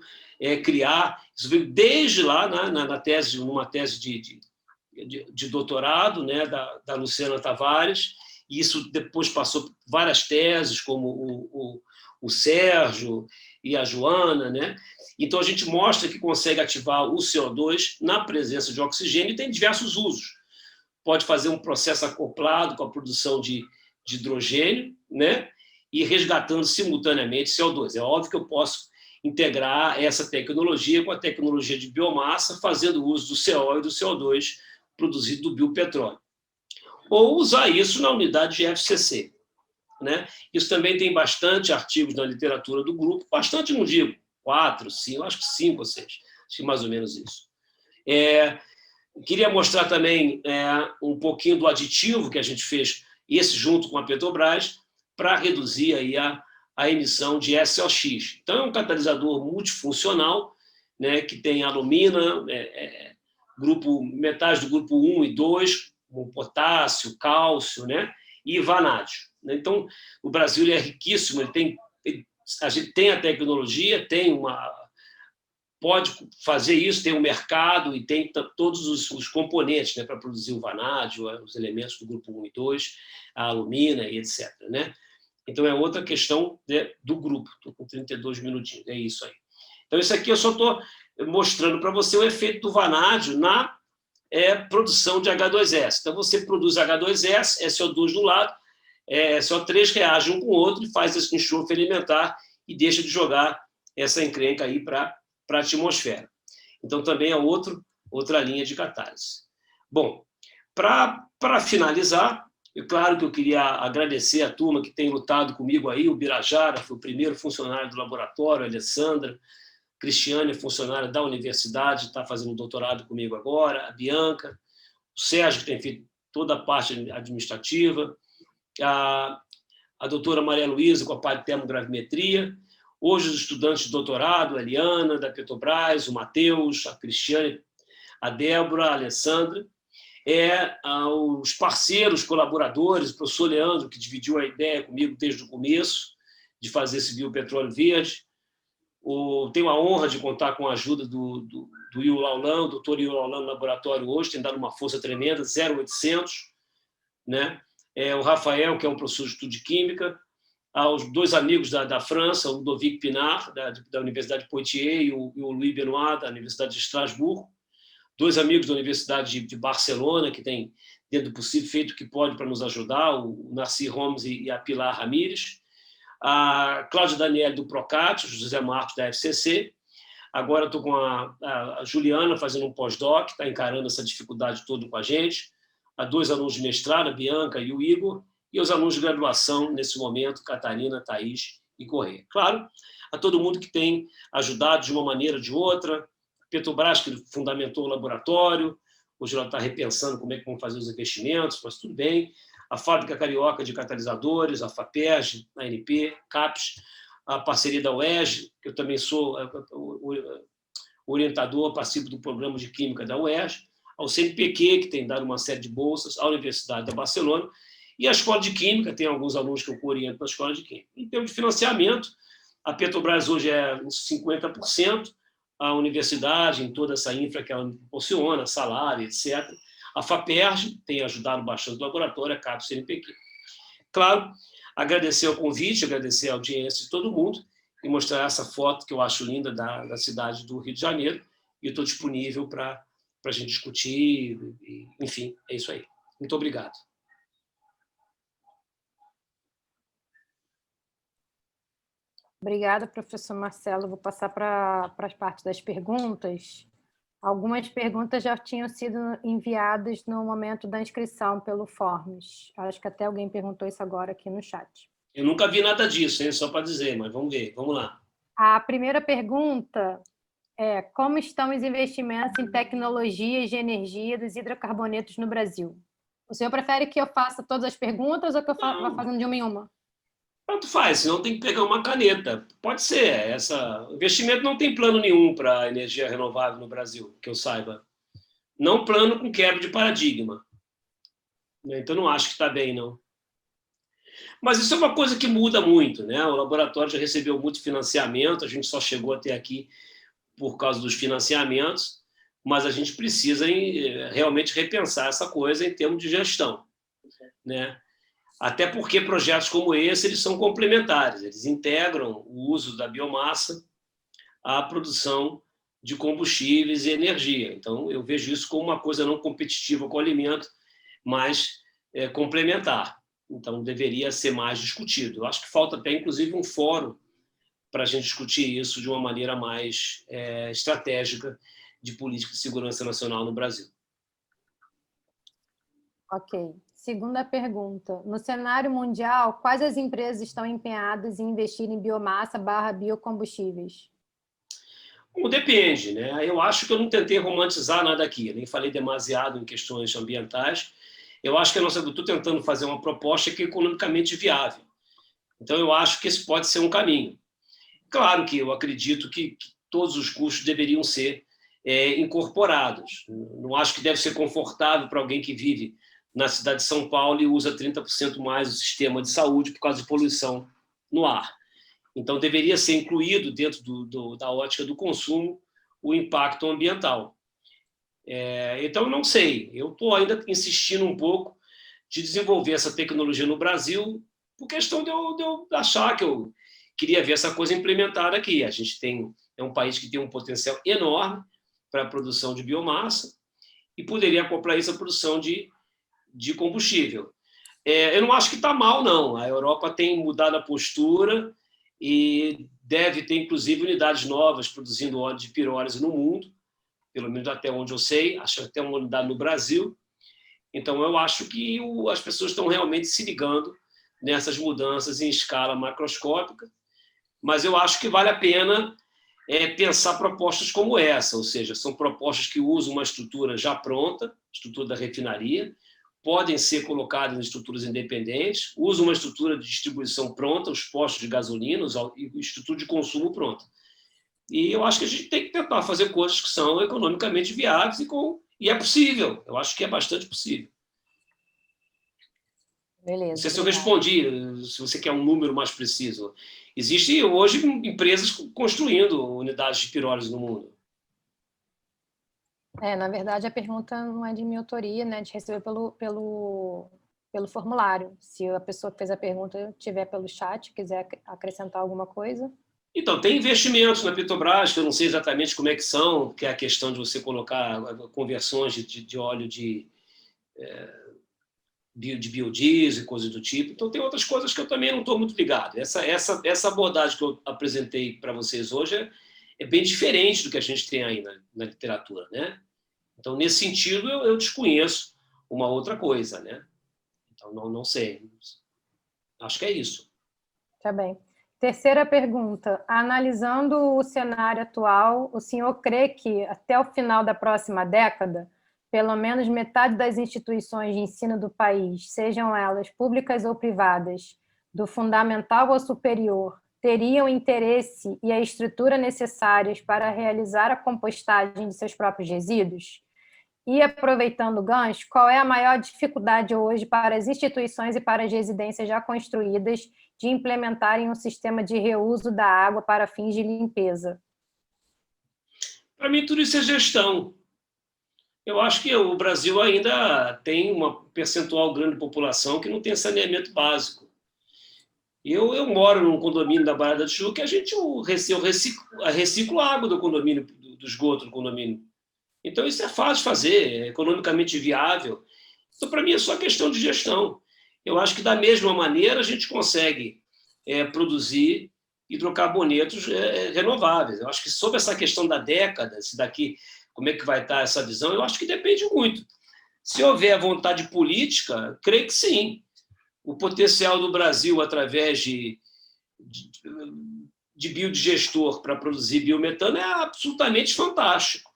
criar, isso veio desde lá, numa tese de doutorado, né, da Luciana Tavares, e isso depois passou por várias teses, como o Sérgio e a Joana, né? Então, a gente mostra que consegue ativar o CO2 na presença de oxigênio e tem diversos usos. Pode fazer um processo acoplado com a produção de hidrogênio, né? E resgatando simultaneamente CO2. É óbvio que eu posso integrar essa tecnologia com a tecnologia de biomassa, fazendo uso do CO e do CO2 produzido do biopetróleo. Ou usar isso na unidade de FCC, né? Isso também tem bastante artigos na literatura do grupo, bastante, não digo, 4, 5, acho que 5 ou 6, acho que mais ou menos isso. Queria mostrar também um pouquinho do aditivo que a gente fez, esse junto com a Petrobras, para reduzir aí a emissão de SOx. Então, é um catalisador multifuncional, né, que tem alumina, metais do grupo 1 e 2, como potássio, cálcio, né, e vanádio. Então, o Brasil é riquíssimo, a gente tem a tecnologia, pode fazer isso, tem um mercado e tem todos os componentes, né, para produzir o vanádio, os elementos do grupo 1 e 2, a alumina e etc. Né? Então, é outra questão, né, do grupo. Estou com 32 minutinhos, é isso aí. Então, isso aqui eu só estou mostrando para você o efeito do vanádio na produção de H2S. Então, você produz H2S, SO2 do lado, SO3 reage um com o outro e faz esse enxofre elementar e deixa de jogar essa encrenca aí para a atmosfera. Então, também é outra linha de catálise. Bom, para finalizar, é claro que eu queria agradecer a turma que tem lutado comigo aí, o Birajara foi o primeiro funcionário do laboratório, a Alessandra, Cristiane, funcionária da universidade, está fazendo doutorado comigo agora, a Bianca, o Sérgio, que tem feito toda a parte administrativa, a doutora Maria Luísa, com a parte de termogravimetria, hoje os estudantes de doutorado, a Eliana, da Petrobras, o Matheus, a Cristiane, a Débora, a Alessandra, os parceiros, colaboradores, o professor Leandro, que dividiu a ideia comigo desde o começo, de fazer esse biopetróleo verde. Tenho a honra de contar com a ajuda do Will Laulan, o doutor Will Laulan no laboratório hoje, tem dado uma força tremenda, 0800, né? O Rafael, que é um professor de estudo de química, aos dois amigos da França, o Ludovic Pinard, da Universidade de Poitiers, e o Louis Benoit, da Universidade de Estrasburgo, dois amigos da Universidade de Barcelona, que têm, dentro do possível, feito o que pode para nos ajudar, o Narci Holmes e a Pilar Ramírez, a Cláudia Daniele do Procat, o José Marcos da FCC, agora estou com a Juliana fazendo um pós-doc, está encarando essa dificuldade toda com a gente, a dois alunos de mestrado, a Bianca e o Igor, e os alunos de graduação, nesse momento, Catarina, Thaís e Corrêa. Claro, a todo mundo que tem ajudado de uma maneira ou de outra, Petrobras, que fundamentou o laboratório, hoje ela está repensando como é que vão fazer os investimentos, mas tudo bem, a Fábrica Carioca de Catalisadores, a FAPERJ, a ANP, CAPES, a parceria da UERJ, que eu também sou orientador, participo do programa de Química da UERJ, ao CNPq, que tem dado uma série de bolsas, à Universidade da Barcelona, e a Escola de Química, tem alguns alunos que eu oriento na Escola de Química. Em termos de financiamento, a Petrobras hoje é 50%, a universidade, em toda essa infra que ela proporciona, salário, etc. A FAPERJ tem ajudado bastante o laboratório, a CAPES, CNPq. Claro, agradecer o convite, agradecer a audiência de todo mundo e mostrar essa foto que eu acho linda da cidade do Rio de Janeiro, e eu estou disponível para a gente discutir, enfim, é isso aí. Muito obrigado. Obrigada, professor Marcelo. Vou passar para as partes das perguntas. Algumas perguntas já tinham sido enviadas no momento da inscrição pelo Forms. Acho que até alguém perguntou isso agora aqui no chat. Eu nunca vi nada disso, hein? Só para dizer, mas vamos ver, vamos lá. A primeira pergunta é: como estão os investimentos em tecnologias de energia dos hidrocarbonetos no Brasil? O senhor prefere que eu faça todas as perguntas ou que eu vá fazendo de uma em uma? Tanto faz, senão tem que pegar uma caneta. Pode ser. O investimento não tem plano nenhum para energia renovável no Brasil, que eu saiba. Não plano com quebra de paradigma. Então, não acho que está bem, não. Mas isso é uma coisa que muda muito, né? O laboratório já recebeu muito financiamento, a gente só chegou até aqui por causa dos financiamentos, mas a gente precisa realmente repensar essa coisa em termos de gestão, né? Até porque projetos como esse eles são complementares, eles integram o uso da biomassa à produção de combustíveis e energia. Então, eu vejo isso como uma coisa não competitiva com o alimento, mas complementar. Então, deveria ser mais discutido. Eu acho que falta até, inclusive, um fórum para a gente discutir isso de uma maneira mais estratégica de política de segurança nacional no Brasil. Ok. Segunda pergunta. No cenário mundial, quais as empresas estão empenhadas em investir em biomassa / biocombustíveis? Bom, depende, né? Eu acho que eu não tentei romantizar nada aqui, nem falei demasiado em questões ambientais. Eu acho que eu estou tentando fazer uma proposta que é economicamente viável. Então, eu acho que esse pode ser um caminho. Claro que eu acredito que todos os custos deveriam ser incorporados. Não acho que deve ser confortável para alguém que vive na cidade de São Paulo e usa 30% mais o sistema de saúde por causa de poluição no ar. Então, deveria ser incluído dentro da ótica do consumo o impacto ambiental. Então, não sei. Eu estou ainda insistindo um pouco de desenvolver essa tecnologia no Brasil por questão de eu achar que eu queria ver essa coisa implementada aqui. A gente é um país que tem um potencial enorme para a produção de biomassa e poderia acoplar isso à produção de combustível. Eu não acho que está mal, não. A Europa tem mudado a postura e deve ter, inclusive, unidades novas produzindo óleo de pirólise no mundo, pelo menos até onde eu sei, acho até uma unidade no Brasil. Então, eu acho que as pessoas estão realmente se ligando nessas mudanças em escala macroscópica, mas eu acho que vale a pena pensar propostas como essa, ou seja, são propostas que usam uma estrutura já pronta, estrutura da refinaria, podem ser colocadas em estruturas independentes, usam uma estrutura de distribuição pronta, os postos de gasolina e estrutura de consumo pronta. E eu acho que a gente tem que tentar fazer coisas que são economicamente viáveis e é possível, eu acho que é bastante possível. Beleza, não sei se eu respondi, se você quer um número mais preciso. Existem hoje empresas construindo unidades de pirólise no mundo. Na verdade, a pergunta não é de minha autoria, né? A gente recebeu pelo formulário. Se a pessoa que fez a pergunta tiver pelo chat, quiser acrescentar alguma coisa. Então, tem investimentos na Petrobras, que eu não sei exatamente como é que são, que é a questão de você colocar conversões de óleo de biodiesel e coisas do tipo. Então, tem outras coisas que eu também não estou muito ligado. Essa abordagem que eu apresentei para vocês hoje é bem diferente do que a gente tem aí na literatura, né? Então, nesse sentido, eu desconheço uma outra coisa, né? Então, não sei. Acho que é isso. Tá bem. Terceira pergunta. Analisando o cenário atual, o senhor crê que, até o final da próxima década, pelo menos metade das instituições de ensino do país, sejam elas públicas ou privadas, do fundamental ao superior, teriam interesse e a estrutura necessárias para realizar a compostagem de seus próprios resíduos? E, aproveitando o gancho, qual é a maior dificuldade hoje para as instituições e para as residências já construídas de implementarem um sistema de reuso da água para fins de limpeza? Para mim, tudo isso é gestão. Eu acho que o Brasil ainda tem uma percentual grande de população que não tem saneamento básico. Eu moro num condomínio da Barra da Tijuca que eu reciclo a água do condomínio, do esgoto do condomínio. Então, isso é fácil de fazer, é economicamente viável. Então, para mim, é só questão de gestão. Eu acho que, da mesma maneira, a gente consegue produzir hidrocarbonetos renováveis. Eu acho que, sobre essa questão da década, se daqui, como é que vai estar essa visão, eu acho que depende muito. Se houver vontade política, creio que sim. O potencial do Brasil, através de biodigestor para produzir biometano, é absolutamente fantástico.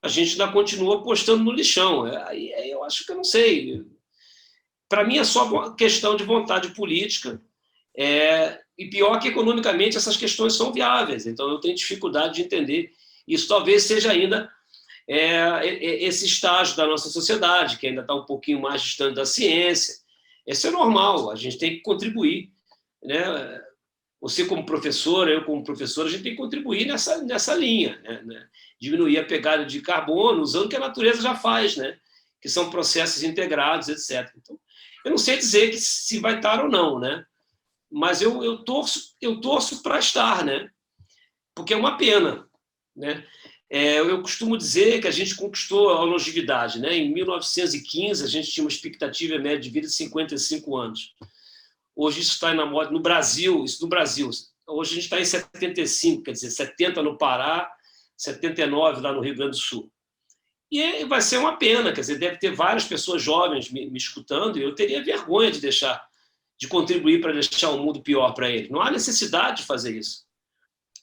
A gente ainda continua apostando no lixão. Eu acho que eu não sei. Para mim, é só questão de vontade política. E pior que, economicamente, essas questões são viáveis. Então, eu tenho dificuldade de entender. Isso talvez seja ainda esse estágio da nossa sociedade, que ainda está um pouquinho mais distante da ciência. Isso é normal, a gente tem que contribuir, né? Você como professora, eu como professor, a gente tem que contribuir nessa linha, né? Diminuir a pegada de carbono, usando o que a natureza já faz, né? Que são processos integrados, etc. Então, eu não sei dizer que se vai estar ou não, né? Mas eu torço para estar, né? Porque é uma pena, né? Eu costumo dizer que a gente conquistou a longevidade, né? Em 1915, a gente tinha uma expectativa média de vida de 55 anos. Hoje isso está na moda no Brasil, Hoje a gente está em 75, quer dizer, 70 no Pará, 79 lá no Rio Grande do Sul. E vai ser uma pena, quer dizer, deve ter várias pessoas jovens me escutando, e eu teria vergonha de contribuir para deixar o mundo pior para eles. Não há necessidade de fazer isso,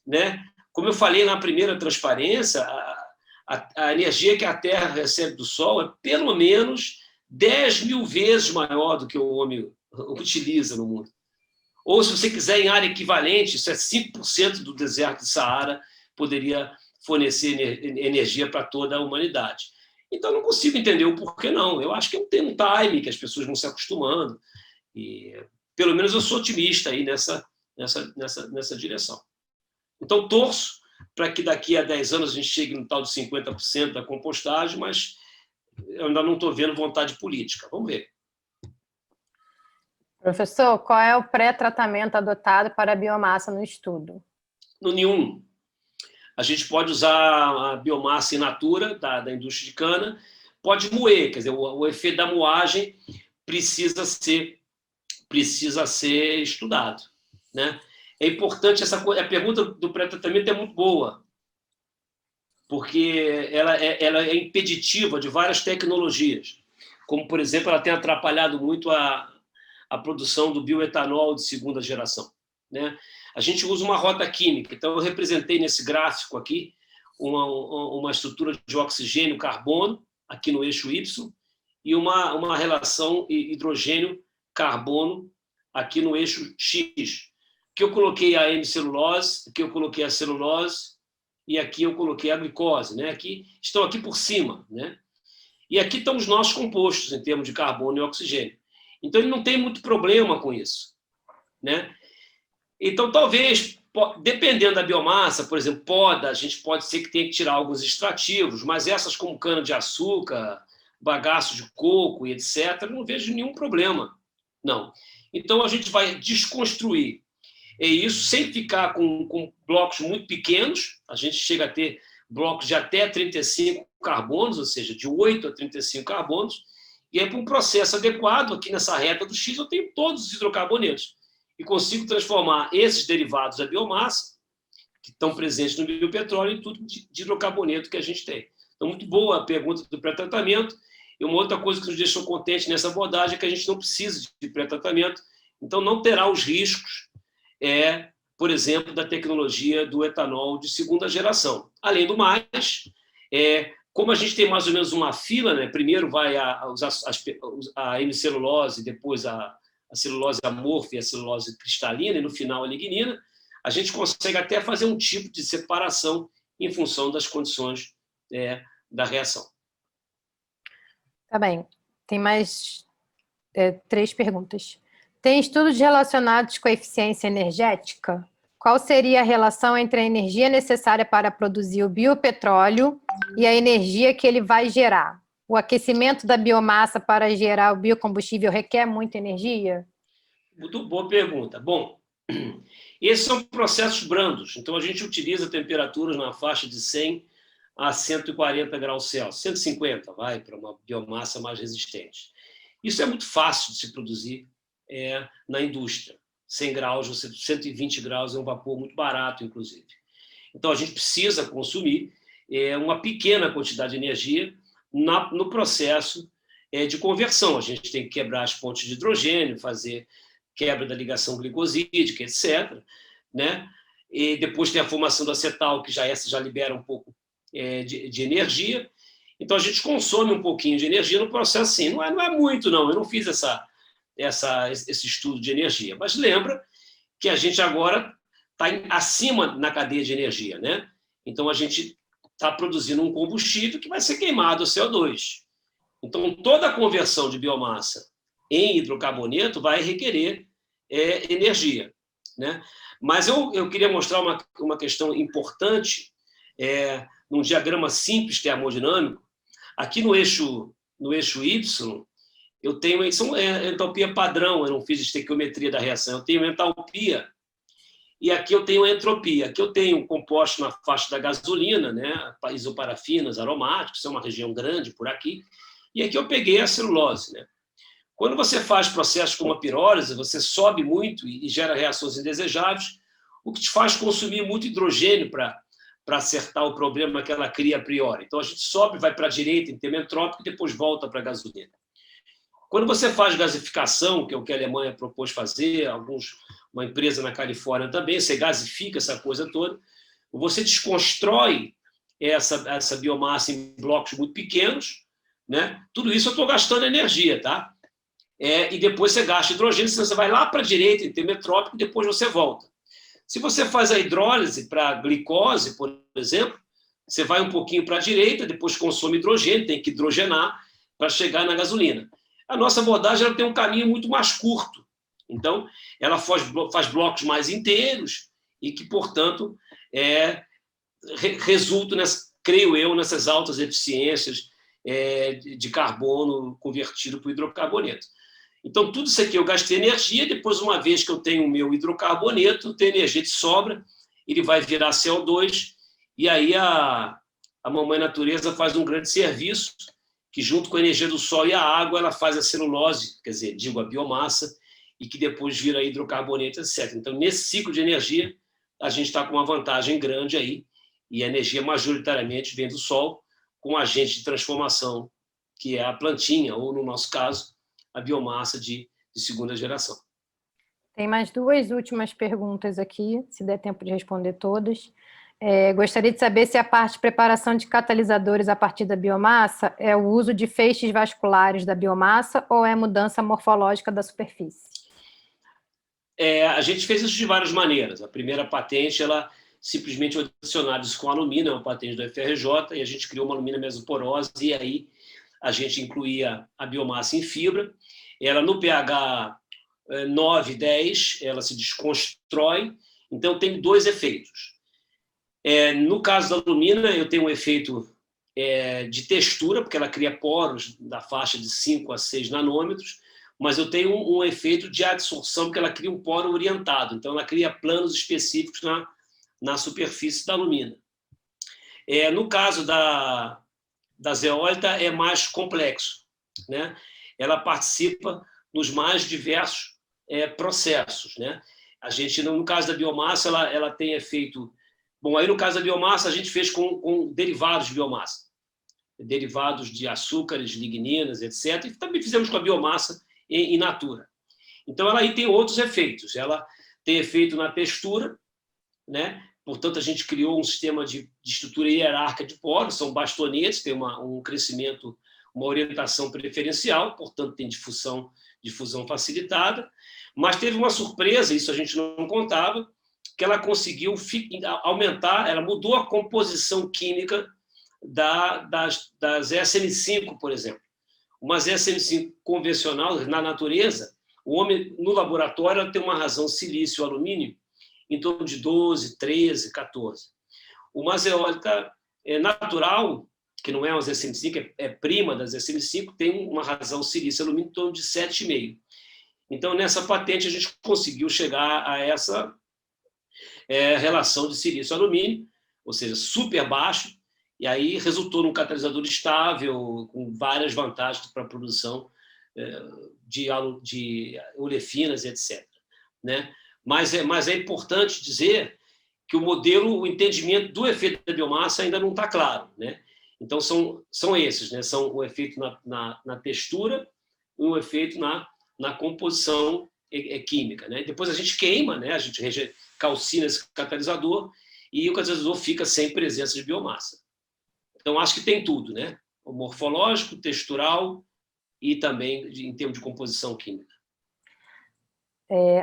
né? Como eu falei na primeira transparência, a energia que a Terra recebe do Sol é pelo menos 10.000 vezes maior do que o homem utiliza no mundo. Ou, se você quiser, em área equivalente, isso é 5% do deserto de Saara poderia fornecer energia para toda a humanidade. Então, não consigo entender o porquê não. Eu acho que tem um time que as pessoas vão se acostumando. E, pelo menos, eu sou otimista aí nessa direção. Então, torço para que daqui a 10 anos a gente chegue no tal de 50% da compostagem, mas eu ainda não estou vendo vontade política. Vamos ver. Professor, qual é o pré-tratamento adotado para a biomassa no estudo? Nenhum. A gente pode usar a biomassa in natura da indústria de cana, pode moer, quer dizer, o efeito da moagem precisa ser estudado, né? é importante essa coisa. A pergunta do pré-tratamento é muito boa, porque ela é impeditiva de várias tecnologias, como, por exemplo, ela tem atrapalhado muito a produção do bioetanol de segunda geração, né? A gente usa uma roda química, então eu representei nesse gráfico aqui uma estrutura de oxigênio carbono, aqui no eixo Y, e uma relação hidrogênio-carbono aqui no eixo X, que eu coloquei a hemicelulose, que eu coloquei a celulose, e aqui eu coloquei a glicose, né? Estão aqui por cima, né? E aqui estão os nossos compostos, em termos de carbono e oxigênio. Então, ele não tem muito problema com isso, né? Então, talvez, dependendo da biomassa, por exemplo, poda, a gente pode ser que tenha que tirar alguns extrativos, mas essas como cana-de-açúcar, bagaço de coco e etc., não vejo nenhum problema, não. Então, a gente vai desconstruir isso sem ficar com blocos muito pequenos. A gente chega a ter blocos de até 35 carbonos, ou seja, de 8 a 35 carbonos, e aí, para um processo adequado, aqui nessa reta do X, eu tenho todos os hidrocarbonetos e consigo transformar esses derivados da biomassa, que estão presentes no biopetróleo, em tudo de hidrocarboneto que a gente tem. Então, muito boa a pergunta do pré-tratamento. E uma outra coisa que nos deixou contentes nessa abordagem é que a gente não precisa de pré-tratamento, então não terá os riscos, por exemplo, da tecnologia do etanol de segunda geração. Além do mais, como a gente tem mais ou menos uma fila, né? Primeiro vai a hemicelulose, depois a celulose amorfa e a celulose cristalina, e no final a lignina, a gente consegue até fazer um tipo de separação em função das condições da reação. Tá bem. Tem mais 3 perguntas. Tem estudos relacionados com a eficiência energética? Qual seria a relação entre a energia necessária para produzir o biopetróleo e a energia que ele vai gerar? O aquecimento da biomassa para gerar o biocombustível requer muita energia? Muito boa pergunta. Bom, esses são processos brandos, então a gente utiliza temperaturas na faixa de 100 a 140 graus Celsius, 150, vai, para uma biomassa mais resistente. Isso é muito fácil de se produzir na indústria. 100 graus, 120 graus é um vapor muito barato, inclusive. Então, a gente precisa consumir uma pequena quantidade de energia no processo de conversão. A gente tem que quebrar as pontes de hidrogênio, fazer quebra da ligação glicosídica, etc., né? E depois tem a formação do acetal, que já libera um pouco de energia. Então, a gente consome um pouquinho de energia no processo, sim. Não é muito, não. Eu não fiz esse estudo de energia. Mas lembra que a gente agora está acima na cadeia de energia, né? Então, a gente está produzindo um combustível que vai ser queimado, o CO2. Então, toda a conversão de biomassa em hidrocarboneto vai requerer energia, né? Mas eu queria mostrar uma questão importante num diagrama simples termodinâmico. Aqui no eixo Y, eu tenho entalpia padrão, eu não fiz estequiometria da reação, eu tenho entalpia, e aqui eu tenho entropia. Aqui eu tenho compostos na faixa da gasolina, né, isoparafinas, aromáticos, é uma região grande por aqui, e aqui eu peguei a celulose, né. Quando você faz processos como a pirólise, você sobe muito e gera reações indesejáveis, o que te faz consumir muito hidrogênio para acertar o problema que ela cria a priori. Então, a gente sobe, vai para a direita em termo entrópico e depois volta para a gasolina. Quando você faz gasificação, que é o que a Alemanha propôs fazer, uma empresa na Califórnia também, você gasifica essa coisa toda, você desconstrói essa biomassa em blocos muito pequenos, né? Tudo isso eu estou gastando energia, tá? E depois você gasta hidrogênio, você vai lá para a direita em termo entrópico e depois você volta. Se você faz a hidrólise para glicose, por exemplo, você vai um pouquinho para a direita, depois consome hidrogênio, tem que hidrogenar para chegar na gasolina. A nossa abordagem ela tem um caminho muito mais curto. Então, ela faz blocos mais inteiros e que, portanto, resultam, creio eu, nessas altas eficiências de carbono convertido para o hidrocarboneto. Então, tudo isso aqui eu gastei energia, depois, uma vez que eu tenho o meu hidrocarboneto, tem energia de sobra, ele vai virar CO2, e aí a mamãe natureza faz um grande serviço, que junto com a energia do sol e a água, ela faz a celulose, quer dizer, digo, a biomassa, e que depois vira hidrocarboneto, etc. Então, nesse ciclo de energia, a gente está com uma vantagem grande aí, e a energia majoritariamente vem do Sol, com um agente de transformação, que é a plantinha, ou, no nosso caso, a biomassa de segunda geração. Tem mais duas últimas perguntas aqui, se der tempo de responder todas. Gostaria de saber se a parte de preparação de catalisadores a partir da biomassa é o uso de feixes vasculares da biomassa ou é mudança morfológica da superfície? A gente fez isso de várias maneiras. A primeira patente, ela simplesmente adicionada isso com alumínio, é uma patente do FRJ, e a gente criou uma alumina mesoporosa, e aí a gente incluía a biomassa em fibra. Ela, no pH 9, 10, ela se desconstrói, então tem dois efeitos. No caso da alumina, eu tenho um efeito de textura, porque ela cria poros da faixa de 5 a 6 nanômetros, mas eu tenho um efeito de adsorção, porque ela cria um poro orientado, então ela cria planos específicos na superfície da alumina. No caso da zeólita, é mais complexo, né? Ela participa nos mais diversos processos, né? A gente, no caso da biomassa, ela tem efeito... Bom, aí no caso da biomassa, a gente fez com derivados de biomassa, derivados de açúcares, ligninas, etc. E também fizemos com a biomassa in natura. Então, ela aí tem outros efeitos. Ela tem efeito na textura, né? Portanto, a gente criou um sistema de estrutura hierárquica de poros, são bastonetes, tem um crescimento, uma orientação preferencial, portanto, tem difusão facilitada. Mas teve uma surpresa, isso a gente não contava, que ela conseguiu aumentar, ela mudou a composição química das SN5, por exemplo. Uma SN5 convencional, na natureza, o homem, no laboratório, ela tem uma razão silício-alumínio em torno de 12, 13, 14. Uma zeólita natural, que não é uma SN5, é prima das SN5, tem uma razão silício-alumínio em torno de 7,5. Então, nessa patente, a gente conseguiu chegar a essa relação de silício-alumínio, ou seja, super baixo, e aí resultou num catalisador estável, com várias vantagens para a produção de olefinas, etc. Né? Mas é importante dizer que o entendimento do efeito da biomassa ainda não está claro. Né? Então, são esses, né? São o efeito na textura e o efeito na composição química. Né? Depois a gente queima, né? A gente calcina esse catalisador e o catalisador fica sem presença de biomassa. Então, acho que tem tudo, né? O morfológico, textural e também em termos de composição química.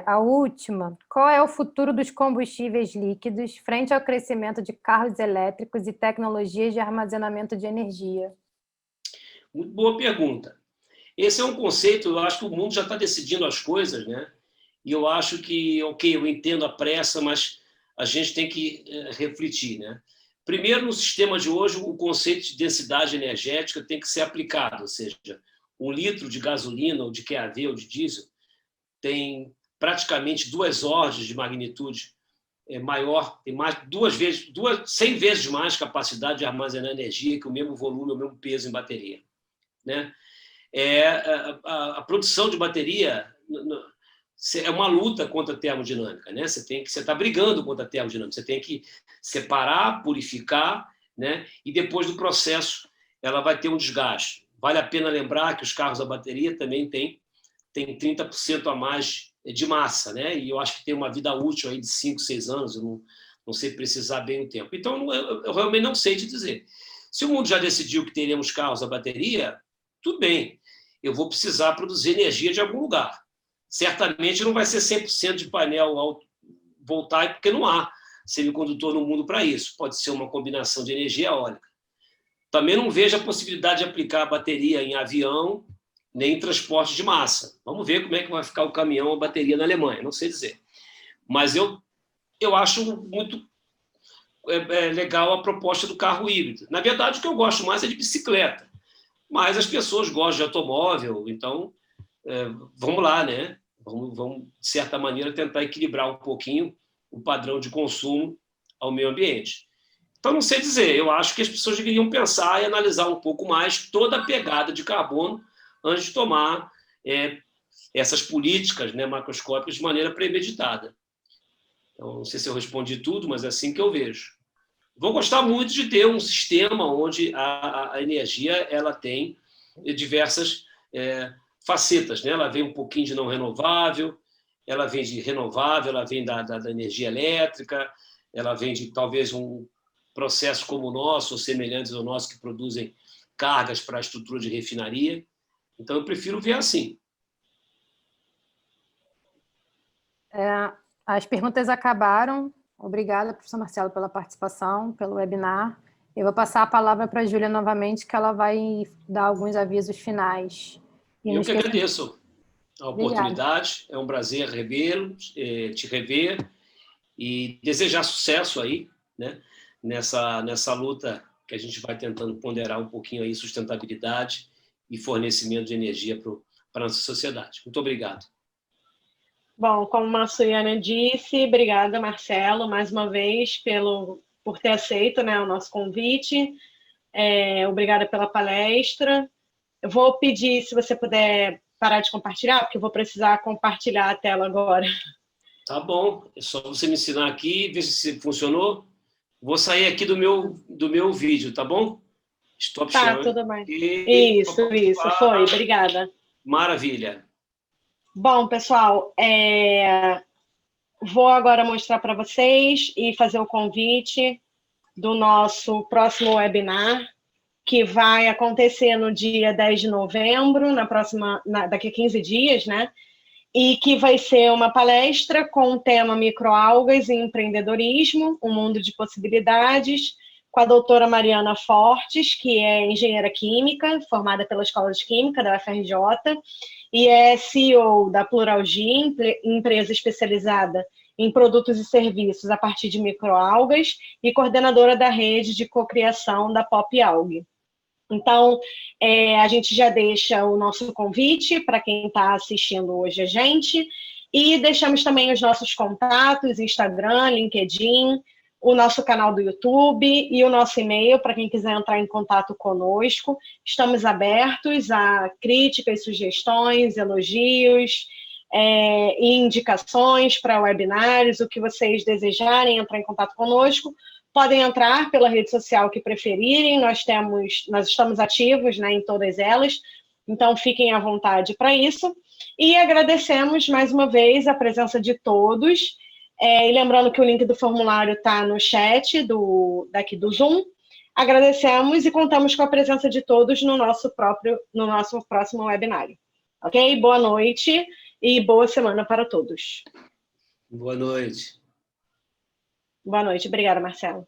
A última, qual é o futuro dos combustíveis líquidos frente ao crescimento de carros elétricos e tecnologias de armazenamento de energia? Muito boa pergunta. Esse é um conceito, eu acho que o mundo já está decidindo as coisas, né? E eu acho que, eu entendo a pressa, mas a gente tem que refletir, né? Primeiro, no sistema de hoje, o conceito de densidade energética tem que ser aplicado, ou seja, 1 litro de gasolina, ou de QAV, ou de diesel, tem praticamente 2 ordens de magnitude maior, tem mais 100 vezes mais capacidade de armazenar energia que o mesmo volume, o mesmo peso em bateria. Né? A produção de bateria é uma luta contra a termodinâmica, né? Você está brigando contra a termodinâmica, você tem que separar, purificar, né? E depois do processo ela vai ter um desgaste. Vale a pena lembrar que os carros a bateria também têm 30% a mais de massa, né? E eu acho que tem uma vida útil aí de 5, 6 anos, eu não sei precisar bem o tempo. Então, eu realmente não sei te dizer. Se o mundo já decidiu que teremos carros a bateria, tudo bem, eu vou precisar produzir energia de algum lugar. Certamente não vai ser 100% de painel voltaico, porque não há semicondutor no mundo para isso. Pode ser uma combinação de energia eólica. Também não vejo a possibilidade de aplicar a bateria em avião, nem em transporte de massa. Vamos ver como é que vai ficar o caminhão ou a bateria na Alemanha, não sei dizer. Mas eu acho muito legal a proposta do carro híbrido. Na verdade, o que eu gosto mais é de bicicleta. Mas as pessoas gostam de automóvel, então vamos lá, né? Vamos, de certa maneira, tentar equilibrar um pouquinho o padrão de consumo ao meio ambiente. Então, não sei dizer, eu acho que as pessoas deveriam pensar e analisar um pouco mais toda a pegada de carbono antes de tomar essas políticas, né, macroscópicas de maneira premeditada. Então, não sei se eu respondi tudo, mas é assim que eu vejo. Vou gostar muito de ter um sistema onde a energia ela tem diversas facetas, né? Ela vem um pouquinho de não renovável, ela vem de renovável, ela vem da energia elétrica, ela vem de talvez um processo como o nosso, ou semelhantes ao nosso, que produzem cargas para a estrutura de refinaria. Então, eu prefiro ver assim. As perguntas acabaram. Obrigada, professor Marcelo, pela participação, pelo webinar. Eu vou passar a palavra para a Júlia novamente, que ela vai dar alguns avisos finais. Eu que agradeço a oportunidade. Obrigada. É um prazer te rever e desejar sucesso aí, né, nessa luta que a gente vai tentando ponderar um pouquinho aí sustentabilidade e fornecimento de energia para a nossa sociedade. Muito obrigado. Bom, como a Suiana disse, obrigada, Marcelo, mais uma vez por ter aceito, né, o nosso convite. Obrigada pela palestra. Eu vou pedir, se você puder parar de compartilhar, porque eu vou precisar compartilhar a tela agora. Tá bom, é só você me ensinar aqui, ver se funcionou. Vou sair aqui do meu vídeo, tá bom? Stop Tá, sharing. tudo bem. Isso, foi, obrigada. Maravilha. Bom, pessoal, vou agora mostrar para vocês e fazer o convite do nosso próximo webinar, que vai acontecer no dia 10 de novembro, daqui a 15 dias, né? E que vai ser uma palestra com o tema Microalgas e Empreendedorismo, um mundo de possibilidades, com a doutora Mariana Fortes, que é engenheira química, formada pela Escola de Química da UFRJ, e é CEO da Pluralgia, empresa especializada em produtos e serviços a partir de microalgas, e coordenadora da rede de cocriação da Pop Alg. Então, a gente já deixa o nosso convite para quem está assistindo hoje a gente, e deixamos também os nossos contatos, Instagram, LinkedIn, o nosso canal do YouTube e o nosso e-mail para quem quiser entrar em contato conosco. Estamos abertos a críticas, sugestões, elogios e indicações para webinários, o que vocês desejarem entrar em contato conosco. Podem entrar pela rede social que preferirem, nós estamos ativos, né, em todas elas, então fiquem à vontade para isso. E agradecemos mais uma vez a presença de todos, e lembrando que o link do formulário está no chat daqui do Zoom. Agradecemos e contamos com a presença de todos no nosso próximo webinário. Ok? Boa noite e boa semana para todos. Boa noite. Boa noite. Obrigada, Marcelo.